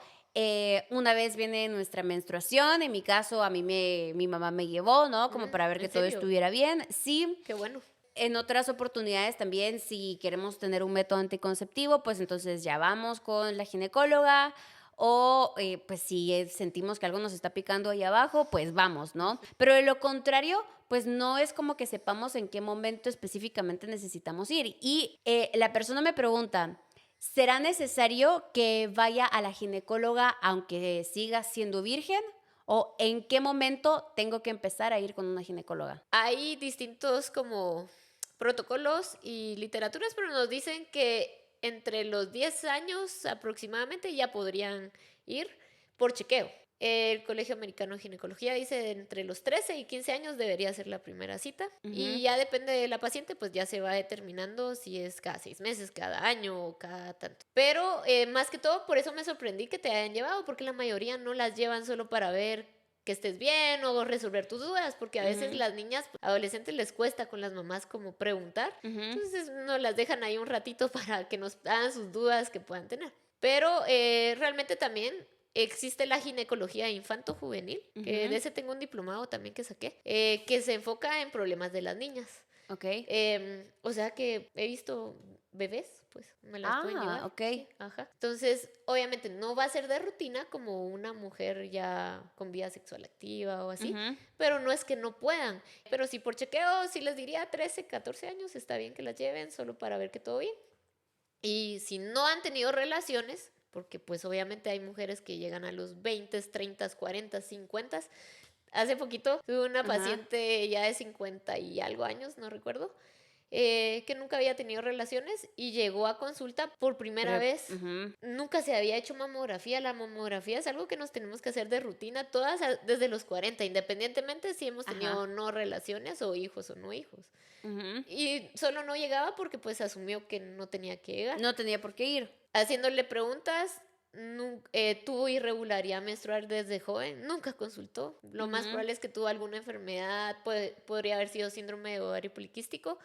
una vez viene nuestra menstruación. En mi caso, mi mamá me llevó, ¿no? Como para ver que ¿En todo serio? estuviera bien. Sí, Qué bueno. en otras oportunidades también, si queremos tener un método anticonceptivo, pues entonces ya vamos con la ginecóloga. O pues si sentimos que algo nos está picando ahí abajo, pues vamos, ¿no? Pero de lo contrario, pues no es como que sepamos en qué momento específicamente necesitamos ir. Y la persona me pregunta, ¿será necesario que vaya a la ginecóloga aunque siga siendo virgen? ¿O en qué momento tengo que empezar a ir con una ginecóloga? Hay distintos como protocolos y literaturas, pero nos dicen que entre los 10 años aproximadamente ya podrían ir por chequeo. El Colegio Americano de Ginecología dice entre los 13 y 15 años debería ser la primera cita y Ujú. ya depende de la paciente, pues ya se va determinando si es cada 6 meses, cada año o cada tanto. Pero más que todo, por eso me sorprendí que te hayan llevado, porque la mayoría no las llevan solo para ver que estés bien o resolver tus dudas, porque a veces Ujú, las niñas adolescentes les cuesta con las mamás como preguntar, ujú. entonces no las dejan ahí un ratito para que nos hagan sus dudas que puedan tener. Pero realmente también existe la ginecología infanto-juvenil, que de Ujú. ese tengo un diplomado también que saqué, que se enfoca en problemas de las niñas. Ok. O sea que he visto bebés, pues me las pueden Ah, llevar, ok. sí, ajá. Entonces, obviamente no va a ser de rutina como una mujer ya con vida sexual activa o así, Ujú, pero no es que no puedan. Pero sí por chequeo, sí les diría 13, 14 años, está bien que las lleven solo para ver que todo bien. Y si no han tenido relaciones, porque pues obviamente hay mujeres que llegan a los 20, 30, 40, 50. Hace poquito tuve una ajá. paciente ya de 50 y algo años, no recuerdo, que nunca había tenido relaciones y llegó a consulta por primera vez. Ujú. Nunca se había hecho mamografía. La mamografía es algo que nos tenemos que hacer de rutina todas desde los 40, independientemente si hemos tenido Ajá. o no relaciones o hijos o no hijos. Ujú. Y solo no llegaba porque pues asumió que no tenía que llegar. No tenía por qué ir. Haciéndole preguntas, tuvo irregularidad menstrual desde joven, nunca consultó. Lo más Ujú. probable es que tuvo alguna enfermedad, podría haber sido síndrome de ovario poliquístico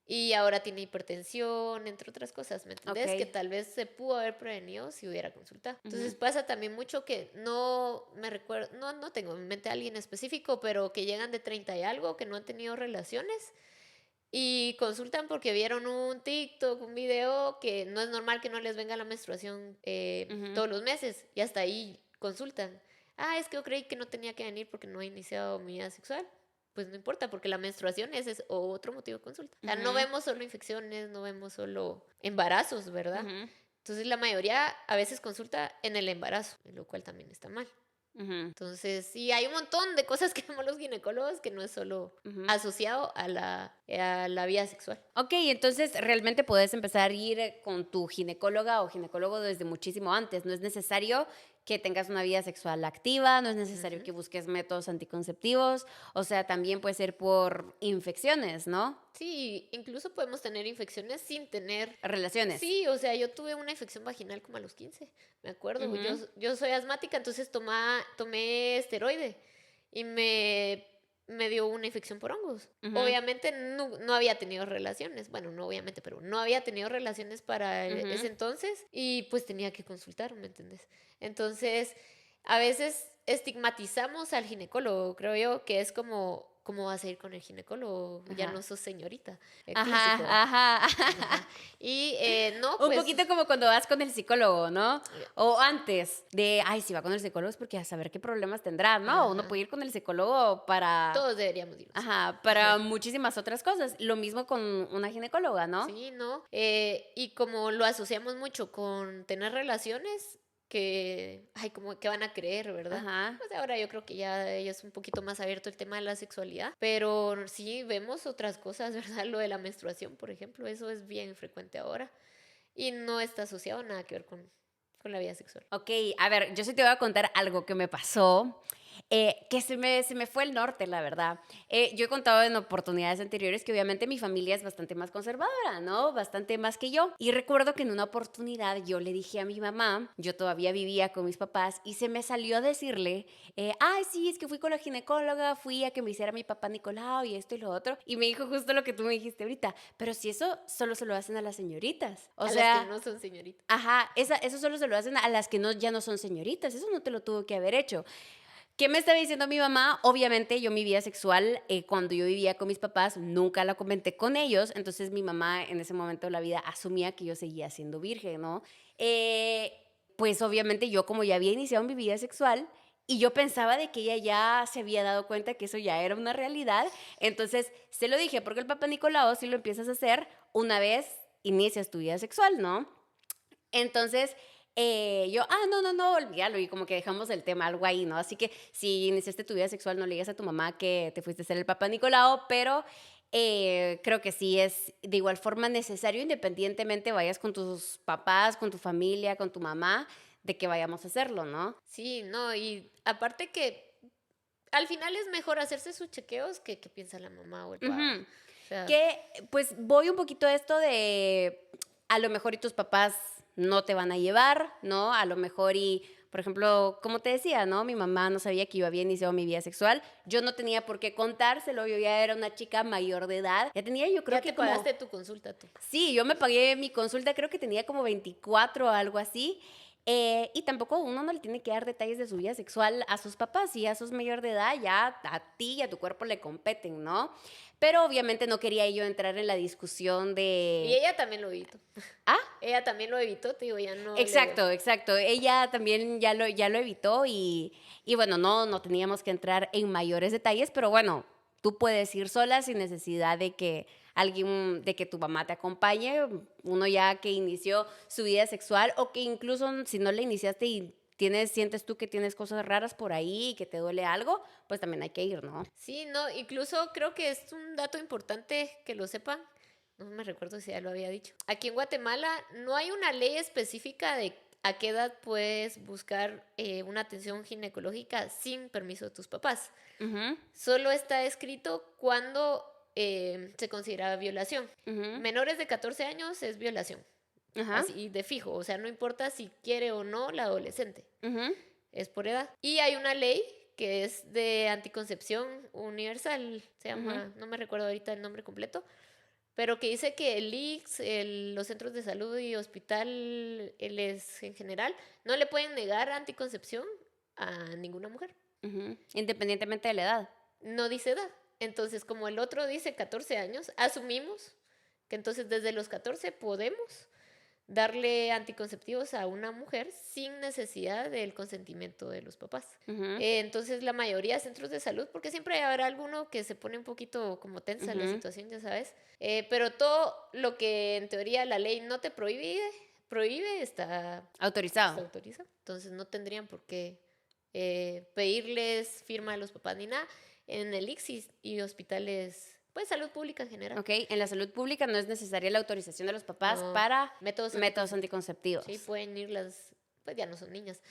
y ahora tiene hipertensión, entre otras cosas, ¿me Ok. entendés? Que tal vez se pudo haber prevenido si hubiera consultado. Entonces Ujú. pasa también mucho que no me recuerdo, no tengo en mente a alguien específico, pero que llegan de 30 y algo, que no han tenido relaciones y consultan porque vieron un TikTok, un video, que no es normal que no les venga la menstruación Ujú. todos los meses. Y hasta ahí consultan. Ah, es que yo creí que no tenía que venir porque no he iniciado mi vida sexual. Pues no importa, porque la menstruación ese es otro motivo de consulta. O sea, no Ujú. vemos solo infecciones, no vemos solo embarazos, ¿verdad? Ujú. Entonces la mayoría a veces consulta en el embarazo, lo cual también está mal. Ujú. Entonces, sí, hay un montón de cosas que vemos los ginecólogos que no es solo Ujú. asociado a la vida sexual. Ok, entonces realmente puedes empezar a ir con tu ginecóloga o ginecólogo desde muchísimo antes. No es necesario que tengas una vida sexual activa, no es necesario Ujú. que busques métodos anticonceptivos, o sea, también puede ser por infecciones, ¿no? Sí, incluso podemos tener infecciones sin tener. Relaciones. Sí, o sea, yo tuve una infección vaginal como a los 15, me acuerdo. Ujú. Yo soy asmática, entonces tomé esteroide y me dio una infección por hongos. Ujú. Obviamente no había tenido relaciones, bueno, no obviamente, pero no había tenido relaciones para ese Ujú. entonces y pues tenía que consultar, ¿me entendés? Entonces, a veces estigmatizamos al ginecólogo, creo yo, que es como, ¿cómo vas a ir con el ginecólogo? Ya no Ajá. sos señorita, el clásico. Ajá, ajá. Ajá. Y no, Un pues, poquito como cuando vas con el psicólogo, ¿no? O antes de, ay, si va con el psicólogo es porque a saber qué problemas tendrá, ¿no? Uno ajá, puede ir con el psicólogo para, todos deberíamos irnos. ajá, para muchísimas otras cosas. Lo mismo con una ginecóloga, ¿no? Sí, ¿no? Y como lo asociamos mucho con tener relaciones, que, ay, como que van a creer, ¿verdad? Ajá. Pues ahora yo creo que ya es un poquito más abierto el tema de la sexualidad, pero sí vemos otras cosas, ¿verdad? Lo de la menstruación, por ejemplo, eso es bien frecuente ahora y no está asociado nada que ver con la vida sexual. Ok, a ver, yo sí te voy a contar algo que me pasó. que se me fue el norte, la verdad. Yo he contado en oportunidades anteriores que obviamente mi familia es bastante más conservadora, ¿no? Bastante más que yo. Y recuerdo que en una oportunidad yo le dije a mi mamá, yo todavía vivía con mis papás, y se me salió a decirle, ay, sí, es que fui con la ginecóloga, fui a que me hiciera mi papá Nicolau y esto y lo otro. Y me dijo justo lo que tú me dijiste ahorita, pero si eso solo se lo hacen a las señoritas. O a sea, las que no son señoritas. ajá, eso solo se lo hacen a las que no, ya no son señoritas. Eso no te lo tuvo que haber hecho. ¿Qué me estaba diciendo mi mamá? Obviamente yo mi vida sexual, cuando yo vivía con mis papás, nunca la comenté con ellos, entonces mi mamá en ese momento de la vida asumía que yo seguía siendo virgen, ¿no? Pues obviamente yo como ya había iniciado mi vida sexual y yo pensaba de que ella ya se había dado cuenta que eso ya era una realidad, entonces se lo dije, porque el Papa Nicolau si lo empiezas a hacer una vez inicias tu vida sexual, ¿no? Entonces, no, olvídalo, y como que dejamos el tema, algo ahí, ¿no? Así que si iniciaste tu vida sexual, no le digas a tu mamá que te fuiste a ser el Papa Nicolau, pero creo que sí es de igual forma necesario, independientemente vayas con tus papás, con tu familia, con tu mamá, de que vayamos a hacerlo, ¿no? Sí, no, y aparte que al final es mejor hacerse sus chequeos que piensa la mamá o el papá. Ujú. O sea, Que pues voy un poquito a esto de a lo mejor y tus papás no te van a llevar, ¿no? A lo mejor y, por ejemplo, como te decía, ¿no? Mi mamá no sabía que yo había iniciado mi vida sexual. Yo no tenía por qué contárselo, yo ya era una chica mayor de edad. Ya tenía, yo creo ya que te como... pagaste tu consulta tú. Sí, yo me pagué mi consulta, creo que tenía como 24 o algo así. Y tampoco uno no le tiene que dar detalles de su vida sexual a sus papás. Si ya sos mayor de edad, ya a ti y a tu cuerpo le competen, ¿no? Pero obviamente no quería yo entrar en la discusión Y de... ella también lo evitó. Ah, Ella también lo evitó, te digo, ya no exacto, exacto. Ella también ya lo evitó y bueno, no teníamos que entrar en mayores detalles, pero bueno, tú puedes ir sola sin necesidad de que alguien, de que tu mamá te acompañe, uno ya que inició su vida sexual o que incluso si no la iniciaste y sientes tú que tienes cosas raras por ahí y que te duele algo, pues también hay que ir, ¿no? Sí, no, incluso creo que es un dato importante que lo sepan. No me recuerdo si ya lo había dicho. Aquí en Guatemala no hay una ley específica de a qué edad puedes buscar una atención ginecológica sin permiso de tus papás. Ujú, Solo está escrito cuando se considera violación. ujú, Menores de 14 años es violación. ajá, Así de fijo. O sea, no importa si quiere o no la adolescente. ujú, Es por edad. Y hay una ley que es de anticoncepción universal, se llama, no me recuerdo ahorita el nombre completo, pero que dice que el ICS, los centros de salud y hospitales en general, no le pueden negar anticoncepción a ninguna mujer. ujú. Independientemente de la edad. No dice edad. Entonces, como el otro dice 14 años, asumimos que entonces desde los 14 podemos darle anticonceptivos a una mujer sin necesidad del consentimiento de los papás. Ujú, Entonces la mayoría de centros de salud, porque siempre habrá alguno que se pone un poquito como tensa la ujú. situación, ya sabes, pero todo lo que en teoría la ley no te prohíbe está Autorizado. autorizado. Entonces no tendrían por qué pedirles firma a los papás ni nada en el ICSI y hospitales, pues salud pública en general. Ok, en la salud pública no es necesaria la autorización de los papás No, para métodos métodos anticonceptivos. Sí, pueden ir pues ya no son niñas.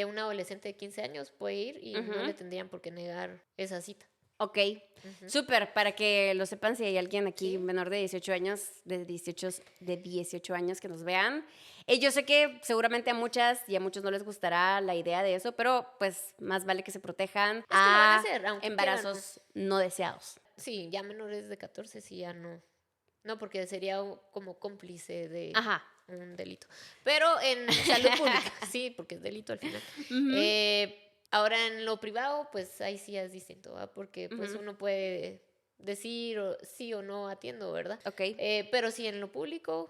Una adolescente de 15 años puede ir y no Ujú. le tendrían por qué negar esa cita. Ok, Ujú. súper, para que lo sepan si hay alguien aquí Sí. menor de 18 años, de 18 años que nos vean. Yo sé que seguramente a muchas y a muchos no les gustará la idea de eso, pero pues más vale que se protejan Es que lo van a a hacer, aunque embarazos no deseados. sí, ya menores de 14 sí ya no. No, porque sería como cómplice de Ajá. un delito. Pero en salud pública, sí, porque es delito al final. Ujú, Ahora en lo privado, pues ahí sí es distinto, ¿va? Porque pues ujú. uno puede decir sí o no atiendo, ¿verdad? Ok. Pero sí en lo público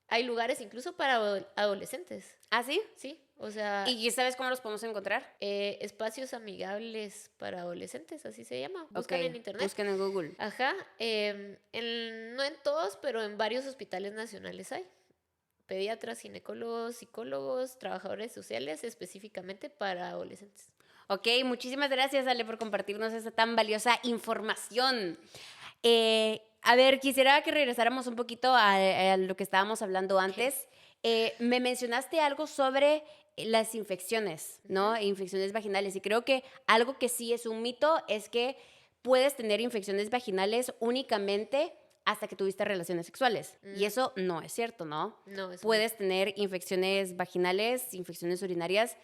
hay lugares incluso para adolescentes, ¿Ah, sí? ¿sí? O sea, ¿Y sabes cómo los podemos encontrar? espacios amigables para adolescentes, así se llama. Ok, Buscan en internet. busquen en Google. Ajá. No en todos, pero en varios hospitales nacionales hay. Pediatras, ginecólogos, psicólogos, trabajadores sociales específicamente para adolescentes. Ok, muchísimas gracias, Ale, por compartirnos esa tan valiosa información. A ver, quisiera que regresáramos un poquito a lo que estábamos hablando antes. Me mencionaste algo sobre las infecciones, ¿no? Infecciones vaginales. Y creo que algo que sí es un mito es que puedes tener infecciones vaginales únicamente hasta que tuviste relaciones sexuales. Y eso no es cierto, ¿no? No, eso no. Puedes tener infecciones vaginales, infecciones urinarias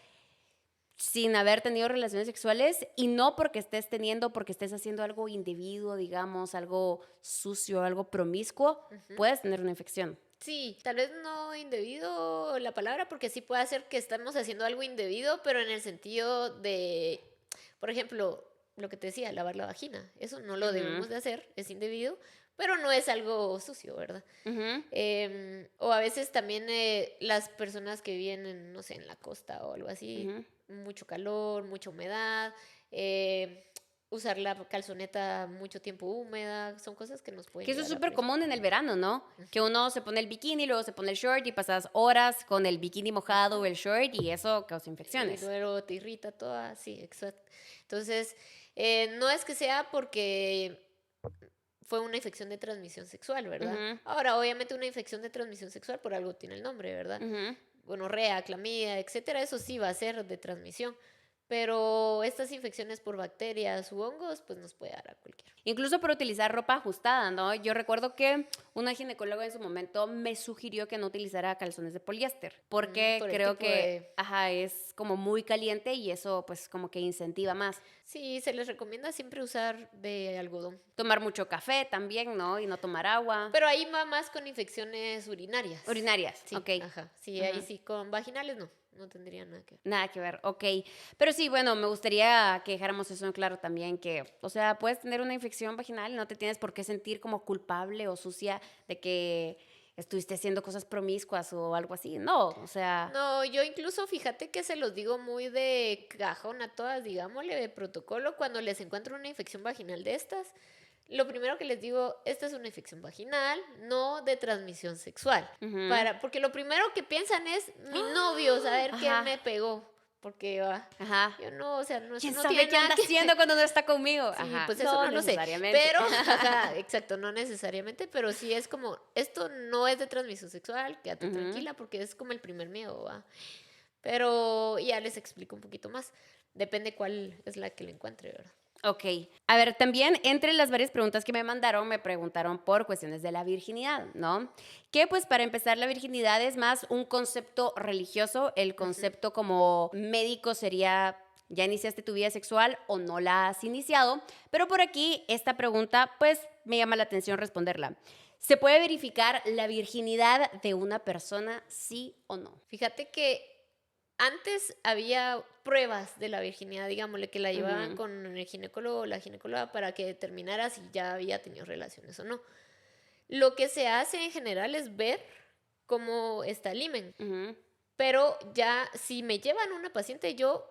sin haber tenido relaciones sexuales y no porque estés haciendo algo indebido, digamos, algo sucio, algo promiscuo, puedes tener una infección. Sí, tal vez no indebido la palabra, porque sí puede ser que estamos haciendo algo indebido, pero en el sentido de, por ejemplo, lo que te decía, lavar la vagina. Eso no lo debemos de hacer, es indebido, pero no es algo sucio, ¿verdad? Ujú. O a veces también las personas que viven, no sé, en la costa o algo así, Ujú. mucho calor, mucha humedad, usar la calzoneta mucho tiempo húmeda, son cosas que nos pueden Que eso es llegar a súper afectar. común en el verano, ¿no? Que uno se pone el bikini, luego se pone el short y pasas horas con el bikini mojado o el short y eso causa Y infecciones. luego te irrita toda, sí, exacto. Entonces, no es que sea porque fue una infección de transmisión sexual, ¿verdad? Ujú, Ahora, obviamente una infección de transmisión sexual por algo tiene el nombre, ¿verdad? ujú. Gonorrea, clamidia, etcétera, eso sí va a ser de transmisión. Pero estas infecciones por bacterias u hongos, pues nos puede dar a cualquiera. Incluso por utilizar ropa ajustada, ¿no? Yo recuerdo que una ginecóloga en su momento me sugirió que no utilizara calzones de poliéster, porque Por el creo tipo que, de... ajá, es como muy caliente y eso pues como que incentiva más. Sí, se les recomienda siempre usar de algodón. Tomar mucho café también, ¿no? Y no tomar agua. Pero ahí va más con infecciones urinarias. Urinarias, Sí, ok. ajá. Sí, ahí Ujú. sí, con vaginales no tendría nada que ver. Nada que ver, ok. Pero sí, bueno, me gustaría que dejáramos eso en claro también, que, o sea, puedes tener una infección vaginal y no te tienes por qué sentir como culpable o sucia de que estuviste haciendo cosas promiscuas o algo así. No, o sea, No, yo incluso fíjate que se los digo muy de cajón a todas, digámosle, de protocolo, cuando les encuentro una infección vaginal de estas, lo primero que les digo, esta es una infección vaginal, no de transmisión sexual. ujú. Porque lo primero que piensan es mi novio, saber qué Ajá, me pegó. Porque ajá. yo no, o sea, no, eso ¿Quién no sabe tiene qué nada anda que... haciendo cuando no está conmigo? Sí, Ajá, pues eso no no lo sé, necesariamente. pero, ajá, exacto, no necesariamente, pero sí es como, esto no es de transmisión sexual, quédate Ujú. tranquila, porque es como el primer miedo, ¿va? Pero ya les explico un poquito más, depende cuál es la que le encuentre, ¿verdad? Ok. A ver, también entre las varias preguntas que me mandaron, me preguntaron por cuestiones de la virginidad, ¿no? Que pues para empezar la virginidad es más un concepto religioso, el Ujú. concepto como médico sería, ¿ya iniciaste tu vida sexual o no la has iniciado? Pero por aquí esta pregunta pues me llama la atención responderla. ¿Se puede verificar la virginidad de una persona, sí o no? Fíjate que antes había pruebas de la virginidad, digámosle, que la llevaban Ujú, con el ginecólogo o la ginecóloga para que determinara si ya había tenido relaciones o no. Lo que se hace en general es ver cómo está el himen. ujú, Pero ya si me llevan una paciente, yo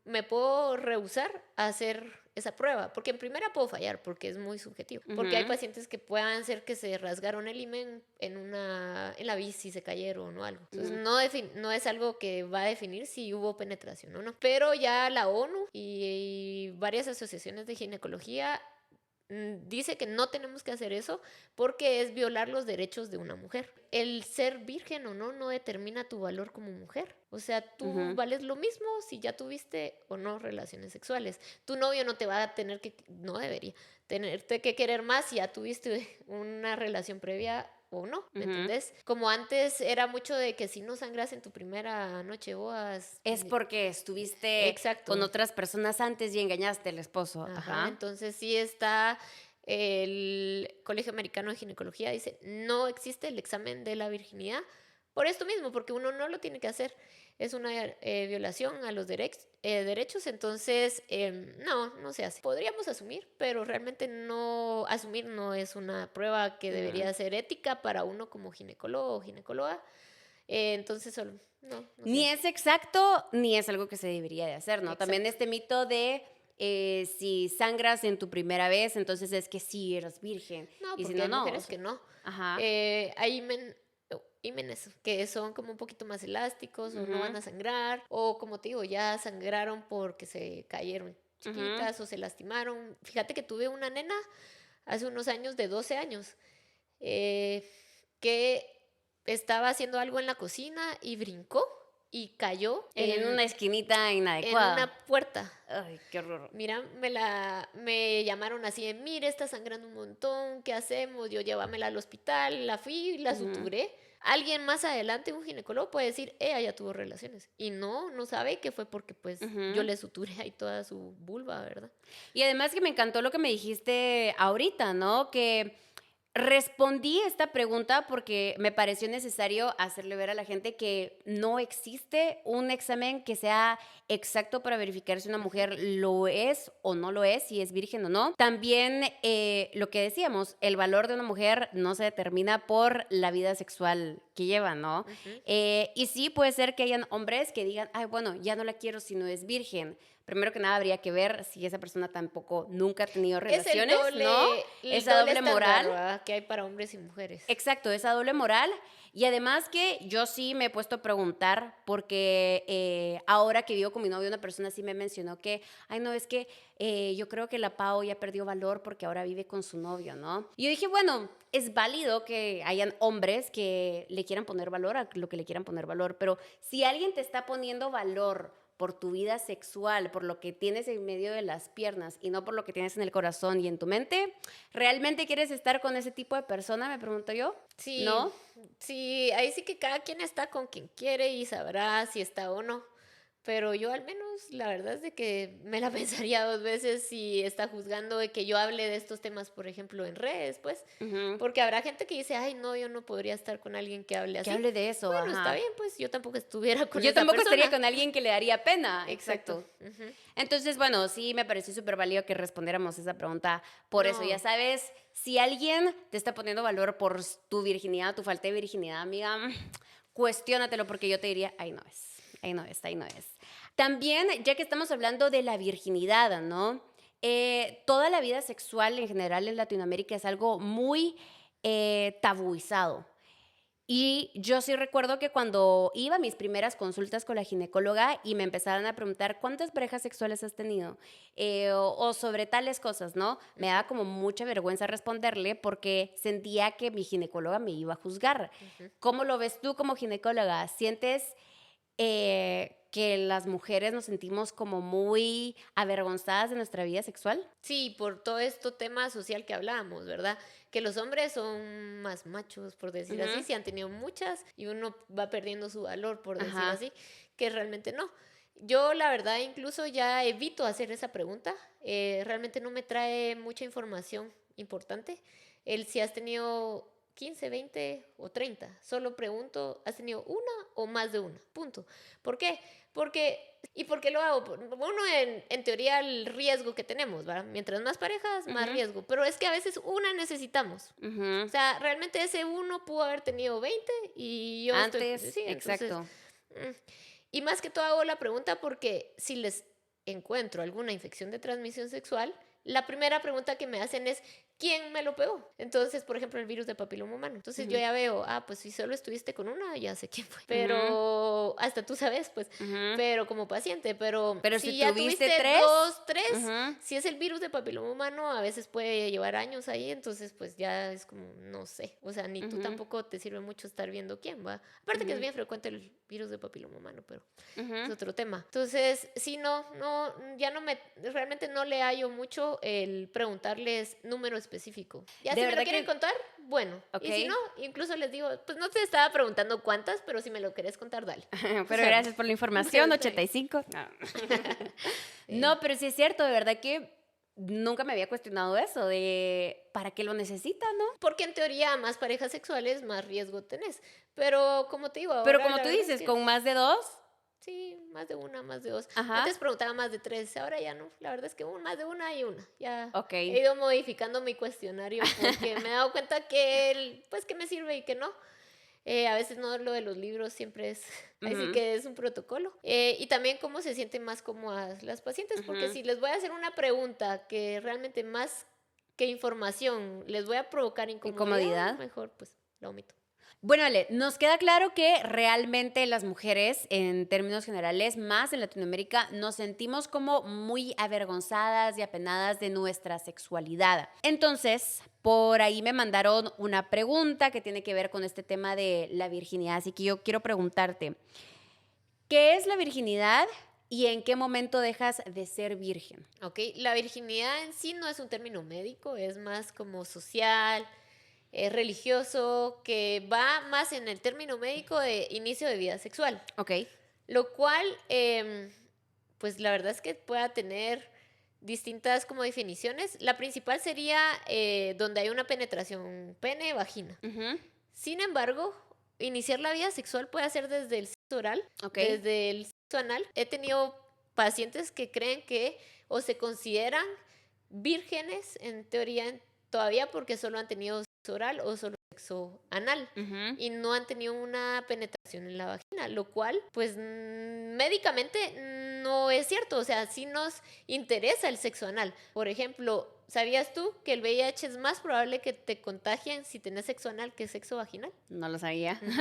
me puedo rehusar a hacer esa prueba, porque en primera puedo fallar, porque es muy subjetivo. Porque hay ujú, pacientes que puedan ser que se rasgaron el himen en la bici, se cayeron o algo. Entonces ujú. no es algo que va a definir si hubo penetración o no. Pero ya la ONU y varias asociaciones de ginecología dice que no tenemos que hacer eso porque es violar los derechos de una mujer. El ser virgen o no determina tu valor como mujer. O sea, tú Ujú. vales lo mismo si ya tuviste o no relaciones sexuales. Tu novio no te va a tener que, no debería, tenerte que querer más si ya tuviste una relación previa o no, ¿me Ujú. entendés? Como antes era mucho de que si no sangras en tu primera noche de bodas, Es porque estuviste con exacto. otras personas antes y engañaste al esposo. Ajá, Ajá. entonces sí está el Colegio Americano de Ginecología, dice, no existe el examen de la virginidad por esto mismo, porque uno no lo tiene que hacer. Es una violación a los derechos, entonces no se hace. Podríamos asumir, pero realmente no, asumir no es una prueba que Ujú. debería ser ética para uno como ginecólogo o ginecóloga. Entonces solo, no se Ni hace. es exacto, ni es algo que se debería de hacer, ¿no? También Exacto. este mito de si sangras en tu primera vez, entonces es que sí eres virgen. No, Y si porque no, hay no. O mujeres sea, que no. ajá. Hay ímenes que son como un poquito más elásticos o no van Ujú, a sangrar o como te digo, ya sangraron porque se cayeron ujú. chiquitas o se lastimaron. Fíjate que tuve una nena hace unos años de 12 años eh, que estaba haciendo algo en la cocina y brincó y cayó En una esquinita en inadecuada. una puerta. Ay, qué horror. Mira, me llamaron así de, mire, está sangrando un montón, ¿qué hacemos? Yo llévamela al hospital, la fui y la suturé. Alguien más adelante, un ginecólogo, puede decir, ella ya tuvo relaciones. Y no sabe que fue porque pues yo le suturé ahí toda su vulva, ¿verdad? Y además que me encantó lo que me dijiste ahorita, ¿no? Que respondí esta pregunta porque me pareció necesario hacerle ver a la gente que no existe un examen que sea exacto para verificar si una mujer lo es o no lo es, si es virgen o no. También lo que decíamos, el valor de una mujer no se determina por la vida sexual que lleva, ¿no? Y sí puede ser que hayan hombres que digan, ay, bueno, ya no la quiero si no es virgen. Primero que nada habría que ver si esa persona tampoco nunca ha tenido relaciones, ¿no? Esa doble moral. ¿Verdad? Que hay para hombres y mujeres. Exacto, esa doble moral. Y además que yo sí me he puesto a preguntar porque ahora que vivo con mi novio, una persona sí me mencionó que, ay, no, es que yo creo que la Pau ya perdió valor porque ahora vive con su novio, ¿no? Y yo dije, bueno, es válido que hayan hombres que le quieran poner valor a lo que le quieran poner valor, pero si alguien te está poniendo valor por tu vida sexual, por lo que tienes en medio de las piernas y no por lo que tienes en el corazón y en tu mente, ¿realmente quieres estar con ese tipo de persona? Me pregunto yo. Sí, ¿No? sí, ahí sí que cada quien está con quien quiere y sabrá si está o no. Pero yo al menos, la verdad es de que me la pensaría dos veces si está juzgando de que yo hable de estos temas, por ejemplo, en redes, pues. Porque habrá gente que dice, ay, no, yo no podría estar con alguien que hable así. Que hable de eso, Bueno, ajá. está bien, pues yo tampoco estuviera con Yo esa tampoco persona. estaría con alguien que le daría pena. Exacto. Entonces, bueno, sí me pareció súper válido que respondiéramos esa pregunta. Por eso, ya sabes, si alguien te está poniendo valor por tu virginidad, tu falta de virginidad, amiga, cuestiónatelo porque yo te diría, ahí no es, ahí no es, ahí no es. También, ya que estamos hablando de la virginidad, ¿no? Toda la vida sexual en general en Latinoamérica es algo muy tabuizado. Y yo sí recuerdo que cuando iba a mis primeras consultas con la ginecóloga y me empezaron a preguntar cuántas parejas sexuales has tenido o sobre tales cosas, ¿no? Me daba como mucha vergüenza responderle porque sentía que mi ginecóloga me iba a juzgar. ¿Cómo lo ves tú como ginecóloga? ¿Sientes que las mujeres nos sentimos como muy avergonzadas de nuestra vida sexual? Sí, por todo este tema social que hablábamos, ¿verdad? Que los hombres son más machos, por decir así, si han tenido muchas y uno va perdiendo su valor, por decir así, que realmente no. Yo, la verdad, incluso ya evito hacer esa pregunta. Realmente no me trae mucha información importante. Si has tenido 15, 20 o 30. Solo pregunto, ¿has tenido una o más de una? Punto. ¿Por qué? ¿Y por qué lo hago? Uno, en teoría, el riesgo que tenemos, ¿verdad? Mientras más parejas, más riesgo. Pero es que a veces una necesitamos. O sea, realmente ese uno pudo haber tenido 20 y yo Antes, estoy... Sí, exacto. Y más que todo hago la pregunta porque si les encuentro alguna infección de transmisión sexual, la primera pregunta que me hacen es, ¿quién me lo pegó? Entonces, por ejemplo, el virus de papiloma humano. Entonces yo ya veo, pues si solo estuviste con una, ya sé quién fue. Pero hasta tú sabes, pues, pero como paciente, pero si ya tuviste tuviste tres, 2, 3, si es el virus de papiloma humano, a veces puede llevar años ahí, entonces pues ya es como, no sé, o sea, ni tú tampoco te sirve mucho estar viendo quién va. Aparte que es bien frecuente el virus de papiloma humano, pero es otro tema. Entonces, sí, ya realmente no le hallo mucho el preguntarles número específico. Ya si me lo quieren contar, bueno. Y si no, incluso les digo, pues no te estaba preguntando cuántas, pero si me lo querés contar, dale. Pero gracias por la información, 85. No, pero sí es cierto, de verdad que nunca me había cuestionado eso de ¿para qué lo necesita, no? Porque en teoría más parejas sexuales, más riesgo tenés. Pero como te digo ahora, pero como tú dices, con más de 2... Sí, más de una, más de 2. Antes preguntaba más de 3, ahora ya no. La verdad es que más de una y una. Ya he ido modificando mi cuestionario porque me he dado cuenta que, pues, que me sirve y que no. A veces no, lo de los libros siempre es, así que es un protocolo. Y también cómo se sienten más cómodas las pacientes, porque si les voy a hacer una pregunta que realmente más que información les voy a provocar incomodidad, mejor pues la omito. Bueno, Ale, nos queda claro que realmente las mujeres, en términos generales, más en Latinoamérica, nos sentimos como muy avergonzadas y apenadas de nuestra sexualidad. Entonces, por ahí me mandaron una pregunta que tiene que ver con este tema de la virginidad, así que yo quiero preguntarte, ¿Qué es la virginidad y en qué momento dejas de ser virgen? Ok, la virginidad en sí no es un término médico, es más como social, religioso, que va más en el término médico de inicio de vida sexual, Ok. lo cual, pues la verdad es que pueda tener distintas como definiciones. La principal sería donde hay una penetración pene-vagina. Ujú. Sin embargo, iniciar la vida sexual puede ser desde el sexo oral, Ok. desde el sexo anal. He tenido pacientes que creen que o se consideran vírgenes en teoría todavía porque solo han tenido sexo oral o solo sexo anal Ujú. y no han tenido una penetración en la vagina, lo cual pues médicamente no es cierto, o sea, sí nos interesa el sexo anal. Por ejemplo, ¿sabías tú que el VIH es más probable que te contagien si tenés sexo anal que sexo vaginal? No lo sabía. Ujú.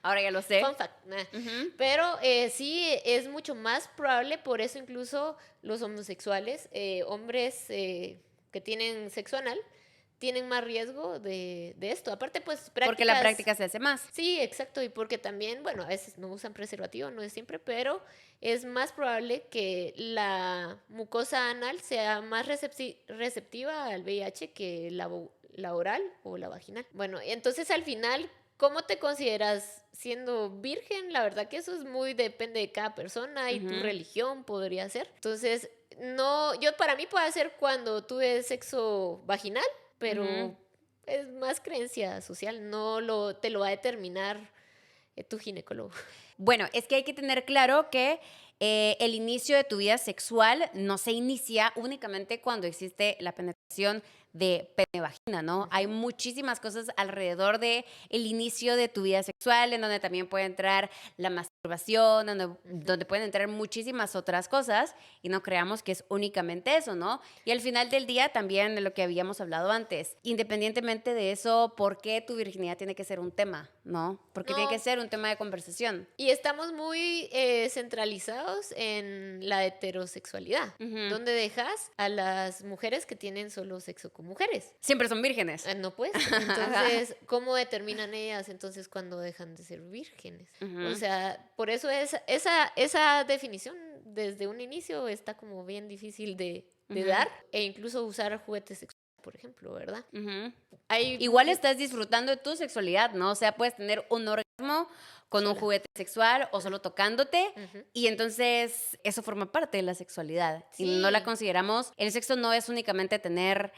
Ahora ya lo Fun sé. fact. Nah. Ujú. Pero sí es mucho más probable, por eso incluso los homosexuales, hombres que tienen sexo anal, tienen más riesgo de esto. Aparte, pues Porque la prácticas. práctica se hace más. Sí, exacto, y porque también, bueno, a veces no usan preservativo, no es siempre, pero es más probable que la mucosa anal sea más receptiva al VIH que la oral o la vaginal. Bueno, entonces al final, ¿cómo te consideras siendo virgen? La verdad que eso es muy depende de cada persona y tu Ujú. religión podría ser. Entonces, no, yo para mí puede ser cuando tuve sexo vaginal, Ujú. pero es más creencia social, te lo va a determinar tu ginecólogo. Bueno, es que hay que tener claro que el inicio de tu vida sexual no se inicia únicamente cuando existe la penetración de pene-vagina, ¿no? Hay Ujú, muchísimas cosas alrededor de el inicio de tu vida sexual, en donde también puede entrar la masturbación, ujú. donde pueden entrar muchísimas otras cosas, y no creamos que es únicamente eso, ¿no? Y al final del día también de lo que habíamos hablado antes, independientemente de eso, ¿por qué tu virginidad tiene que ser un tema, ¿no? Porque tiene que No, ser un tema de conversación. y estamos muy centralizados en la heterosexualidad, Ujú. donde dejas a las mujeres que tienen solo sexo con mujeres. Siempre son vírgenes. No, pues, Ajá. entonces, ¿cómo determinan ellas entonces cuando dejan de ser vírgenes? O Ujú. sea, por eso esa definición desde un inicio está como bien difícil de Ujú. dar e incluso usar juguetes sexuales, por ejemplo, ¿verdad? Ujú. Hay Igual mujeres estás disfrutando de tu sexualidad, ¿no? O sea, puedes tener un orgasmo con un sola. juguete sexual o solo tocándote, Ujú. y entonces eso forma parte de la sexualidad y no la Sí, consideramos. El sexo no es únicamente tener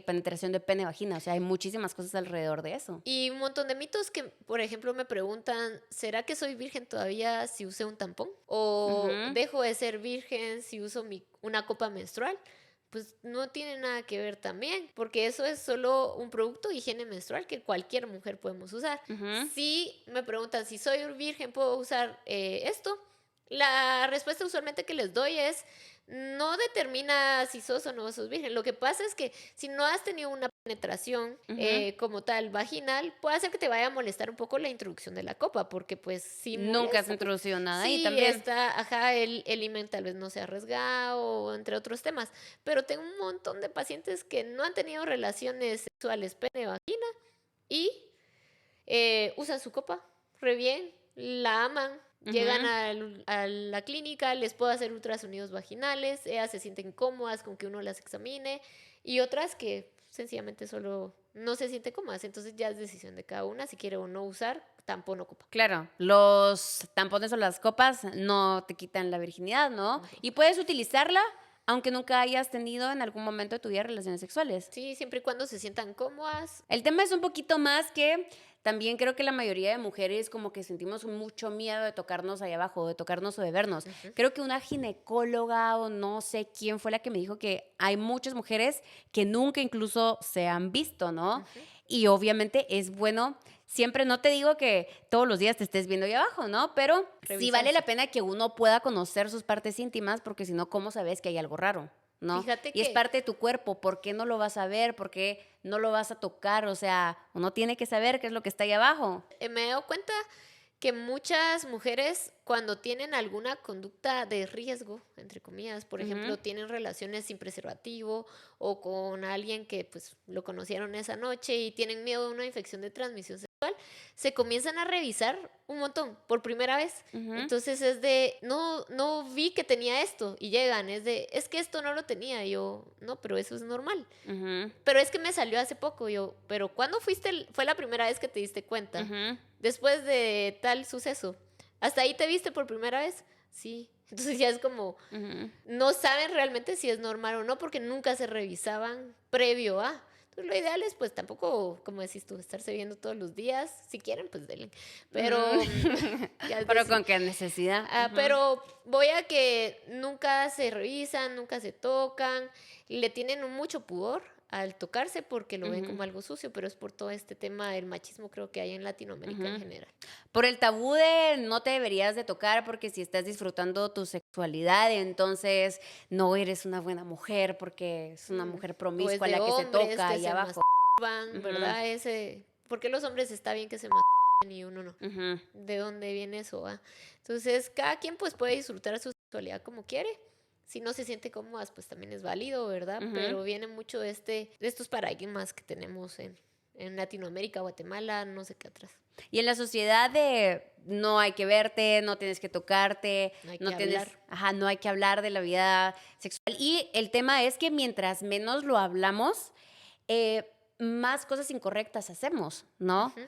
penetración de pene-vagina, o sea, hay muchísimas cosas alrededor de eso. y un montón de mitos que, por ejemplo, me preguntan, ¿será que soy virgen todavía si usé un tampón? ¿O Ujú. dejo de ser virgen si uso una copa menstrual? Pues no tiene nada que ver también, porque eso es solo un producto de higiene menstrual que cualquier mujer podemos usar. Ujú. Si me preguntan si soy virgen, ¿puedo usar esto? La respuesta usualmente que les doy es, no determina si sos o no sos virgen. Lo que pasa es que si no has tenido una penetración Ujú. como tal vaginal, puede hacer que te vaya a molestar un poco la introducción de la copa, porque pues sí Nunca has molesta, pues. introducido nada ahí Sí, también. está, ajá, el imen tal vez no se ha arriesgado, entre otros temas. Pero tengo un montón de pacientes que no han tenido relaciones sexuales pene-vagina y usan su copa re bien, la aman, llegan Ujú. a la clínica, les puedo hacer ultrasonidos vaginales, ellas se sienten cómodas con que uno las examine y otras que sencillamente solo no se sienten cómodas. Entonces ya es decisión de cada una si quiere o no usar tampón o copa. Claro, los tampones o las copas no te quitan la virginidad, ¿no? Ujú. Y puedes utilizarla aunque nunca hayas tenido en algún momento de tu vida relaciones sexuales. Sí, siempre y cuando se sientan cómodas. El tema es un poquito más que también creo que la mayoría de mujeres como que sentimos mucho miedo de tocarnos ahí abajo, de tocarnos o de vernos. Ujú, Creo que una ginecóloga o no sé quién fue la que me dijo que hay muchas mujeres que nunca incluso se han visto, ¿no? ujú. Y obviamente es bueno, siempre no te digo que todos los días te estés viendo ahí abajo, ¿no? Pero sí vale la Revisarse. pena que uno pueda conocer sus partes íntimas porque si no, ¿cómo sabes que hay algo raro? ¿No? Fíjate Y es que parte de tu cuerpo, ¿por qué no lo vas a ver? ¿Por qué no lo vas a tocar? O sea, uno tiene que saber qué es lo que está ahí abajo. me he dado cuenta que muchas mujeres cuando tienen alguna conducta de riesgo, entre comillas, por Ujú. ejemplo, tienen relaciones sin preservativo o con alguien que pues lo conocieron esa noche y tienen miedo de una infección de transmisión se comienzan a revisar un montón por primera vez. Ujú. Entonces es de, no vi que tenía esto. Y llegan, es que esto no lo tenía. Y yo, no, pero eso es normal. Ujú. Pero es que me salió hace poco. Yo, pero ¿cuándo fue la primera vez que te diste cuenta? Ujú. Después de tal suceso. ¿Hasta ahí te viste por primera vez? Sí. Entonces ya es como, Ujú. no saben realmente si es normal o no porque nunca se revisaban previo a. Entonces lo ideal es pues tampoco, como decís tú, estarse viendo todos los días. Si quieren, pues denle. Pero ya es Pero decir, con qué necesidad. Ujú. pero voy a que nunca se revisan, nunca se tocan, le tienen mucho pudor al tocarse porque lo ven Ujú. como algo sucio, pero es por todo este tema del machismo creo que hay en Latinoamérica en Ujú. general. Por el tabú de no te deberías de tocar porque si estás disfrutando tu sexualidad, entonces no eres una buena mujer porque es una mujer O es promiscua de la que se hombres toca que ahí se abajo. masturban, Ujú. ¿verdad? ¿Por qué los hombres está bien que se masturben y uno no? Ujú. ¿De dónde viene eso? Entonces, cada quien pues puede disfrutar su sexualidad como quiere. Si no se siente cómodas, pues también es válido, ¿verdad? Ujú. Pero viene mucho de estos paradigmas que tenemos en Latinoamérica, Guatemala, no sé qué atrás. Y en la sociedad de no hay que verte, no tienes que tocarte, No hay no que tienes, hablar. ajá, no hay que hablar de la vida sexual. Y el tema es que mientras menos lo hablamos, más cosas incorrectas hacemos, ¿no? Ujú.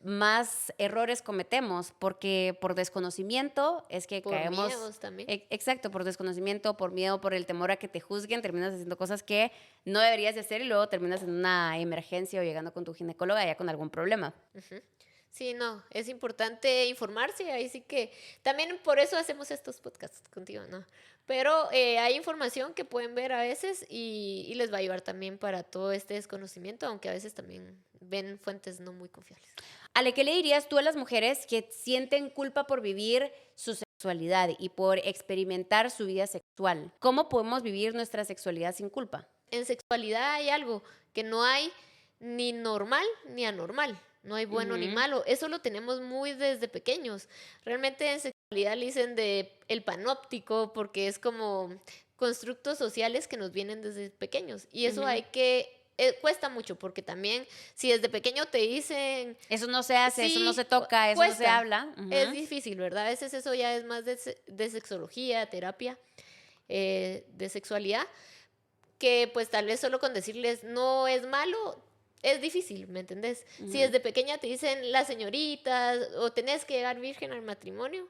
Más errores cometemos, porque por desconocimiento es que Por caemos, miedos también. exacto, por desconocimiento, por miedo, por el temor a que te juzguen, terminas haciendo cosas que no deberías de hacer y luego terminas en una emergencia o llegando con tu ginecóloga ya con algún problema. Ujú. Sí, no, es importante informarse, ahí sí que también por eso hacemos estos podcasts contigo, ¿no? Pero hay información que pueden ver a veces y les va a ayudar también para todo este desconocimiento, aunque a veces también ven fuentes no muy confiables. Ale, ¿qué le dirías tú a las mujeres que sienten culpa por vivir su sexualidad y por experimentar su vida sexual? ¿Cómo podemos vivir nuestra sexualidad sin culpa? En sexualidad hay algo que no hay ni normal ni anormal, no hay bueno ni Ujú. malo, eso lo tenemos muy desde pequeños. Realmente en sexualidad le dicen de el panóptico porque es como constructos sociales que nos vienen desde pequeños y eso Ujú. hay que cuesta mucho porque también si desde pequeño te dicen Eso no se hace, eso no se sí, toca, eso no se cuesta, habla. es Ujú. difícil, ¿verdad? A veces eso ya es más de sexología, terapia, de sexualidad que pues tal vez solo con decirles no es malo, es difícil, ¿me entendés? Si Ujú. desde pequeña te dicen las señoritas o tenés que llegar virgen al matrimonio,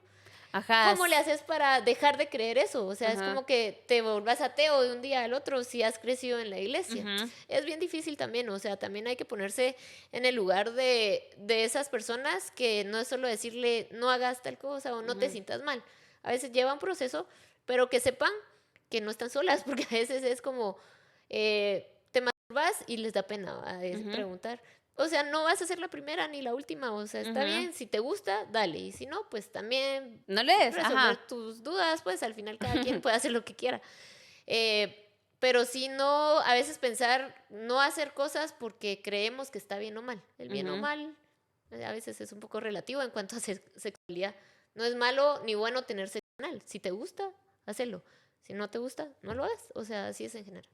Ajá. ¿cómo le haces para dejar de creer eso? O sea, es Ajá. como que te volvás ateo de un día al otro si has crecido en la iglesia. Ujú. Es bien difícil también, o sea, también hay que ponerse en el lugar de esas personas que no es solo decirle no hagas tal cosa o no te Ujú. sientas mal. A veces lleva un proceso, pero que sepan que no están solas, porque a veces es como te masturbas y les da pena Ujú. preguntar. O sea, no vas a ser la primera ni la última, o sea, está Ujú. bien, si te gusta, dale, y si no, pues también No lees, resolver ajá. tus dudas, pues al final cada quien puede hacer lo que quiera. Pero si no, a veces pensar, no hacer cosas porque creemos que está bien o mal. El bien o Ujú. mal a veces es un poco relativo en cuanto a sexualidad. No es malo ni bueno tener sexo anal. Si te gusta, hacelo. Si no te gusta, no lo hagas. O sea, así es en general.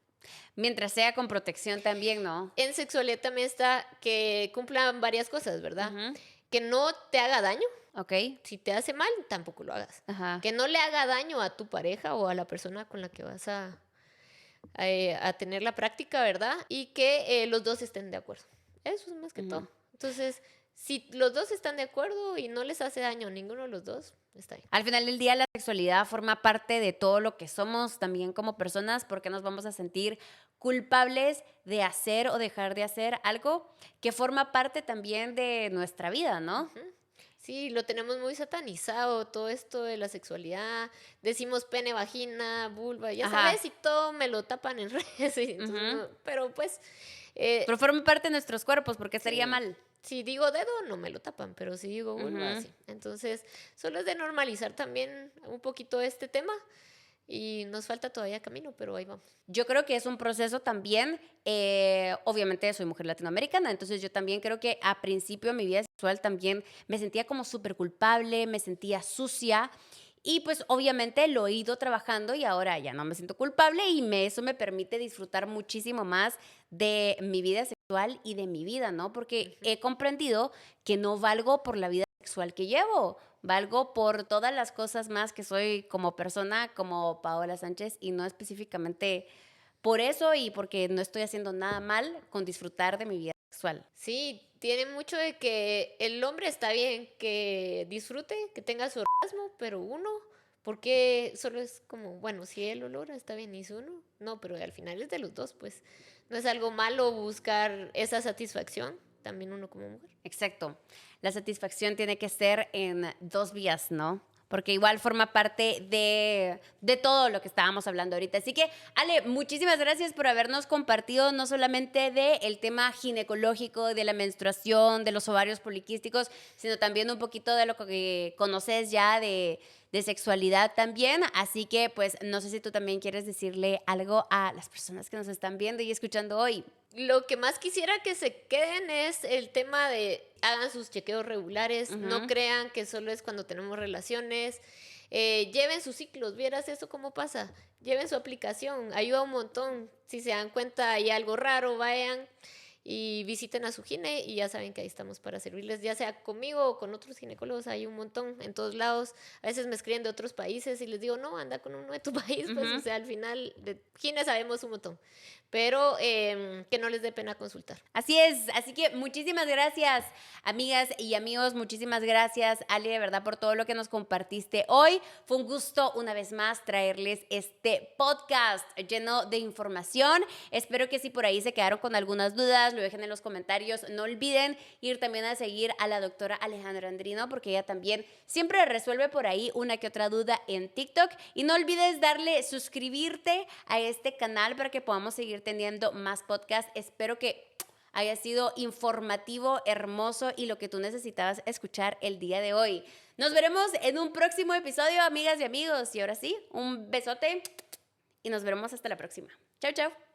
Mientras sea con protección también, ¿no? En sexualidad también está que cumplan varias cosas, ¿verdad? Ujú. Que no te haga daño. Ok. Si te hace mal, tampoco lo hagas. Ajá. Que no le haga daño a tu pareja o a la persona con la que vas a tener la práctica, ¿verdad? Y que los dos estén de acuerdo. Eso es más que Ujú. todo. Entonces, si los dos están de acuerdo y no les hace daño a ninguno de los dos, está bien. Al final del día, la sexualidad forma parte de todo lo que somos también como personas, porque nos vamos a sentir culpables de hacer o dejar de hacer algo que forma parte también de nuestra vida, ¿no? Ujú. Sí, lo tenemos muy satanizado, todo esto de la sexualidad. Decimos pene, vagina, vulva, ya Ajá. sabes, y todo me lo tapan en redes. Entonces, Ujú. pero pues, Pero forma parte de nuestros cuerpos, porque estaría sí, mal. si digo dedo, no me lo tapan, pero si digo vulva, Ujú. sí. Entonces, solo es de normalizar también un poquito este tema y nos falta todavía camino, pero ahí vamos. Yo creo que es un proceso también, obviamente soy mujer latinoamericana, entonces yo también creo que a principio de mi vida sexual también me sentía como súper culpable, me sentía sucia y pues obviamente lo he ido trabajando y ahora ya no me siento culpable y eso me permite disfrutar muchísimo más de mi vida sexual sexual y de mi vida, ¿no? Porque he comprendido que no valgo por la vida sexual que llevo, valgo por todas las cosas más que soy como persona, como Paola Sánchez, y no específicamente por eso y porque no estoy haciendo nada mal con disfrutar de mi vida sexual. Sí, tiene mucho de que el hombre está bien que disfrute, que tenga su orgasmo, pero uno, porque solo es como, bueno, si él lo logra, está bien, y si uno, no, pero al final es de los dos, pues no es algo malo buscar esa satisfacción, también uno como mujer. Exacto. La satisfacción tiene que ser en dos vías, ¿no? Porque igual forma parte de todo lo que estábamos hablando ahorita. Así que, Ale, muchísimas gracias por habernos compartido no solamente del tema ginecológico, de la menstruación, de los ovarios poliquísticos, sino también un poquito de lo que conoces ya de sexualidad también. Así que, pues, no sé si tú también quieres decirle algo a las personas que nos están viendo y escuchando hoy. Lo que más quisiera que se queden es el tema de hagan sus chequeos regulares, no crean que solo es cuando tenemos relaciones, lleven sus ciclos, vieras eso cómo pasa, lleven su aplicación, ayuda un montón, si se dan cuenta hay algo raro, vayan y visiten a su gine y ya saben que ahí estamos para servirles, ya sea conmigo o con otros ginecólogos, hay un montón en todos lados, a veces me escriben de otros países y les digo, no, anda con uno de tu país, pues, o sea, al final de gine sabemos un montón, pero que no les dé pena consultar. Así es, así que muchísimas gracias, amigas y amigos, muchísimas gracias, Ale, de verdad, por todo lo que nos compartiste hoy. Fue un gusto una vez más traerles este podcast lleno de información. Espero que si por ahí se quedaron con algunas dudas, lo dejen en los comentarios. No olviden ir también a seguir a la doctora Alejandra Andrino, porque ella también siempre resuelve por ahí una que otra duda en TikTok. Y no olvides darle suscribirte a este canal para que podamos seguir teniendo más podcasts. Espero que haya sido informativo, hermoso y lo que tú necesitabas escuchar el día de hoy. Nos veremos en un próximo episodio, amigas y amigos. Y ahora sí, un besote y nos veremos hasta la próxima. Chao, chao.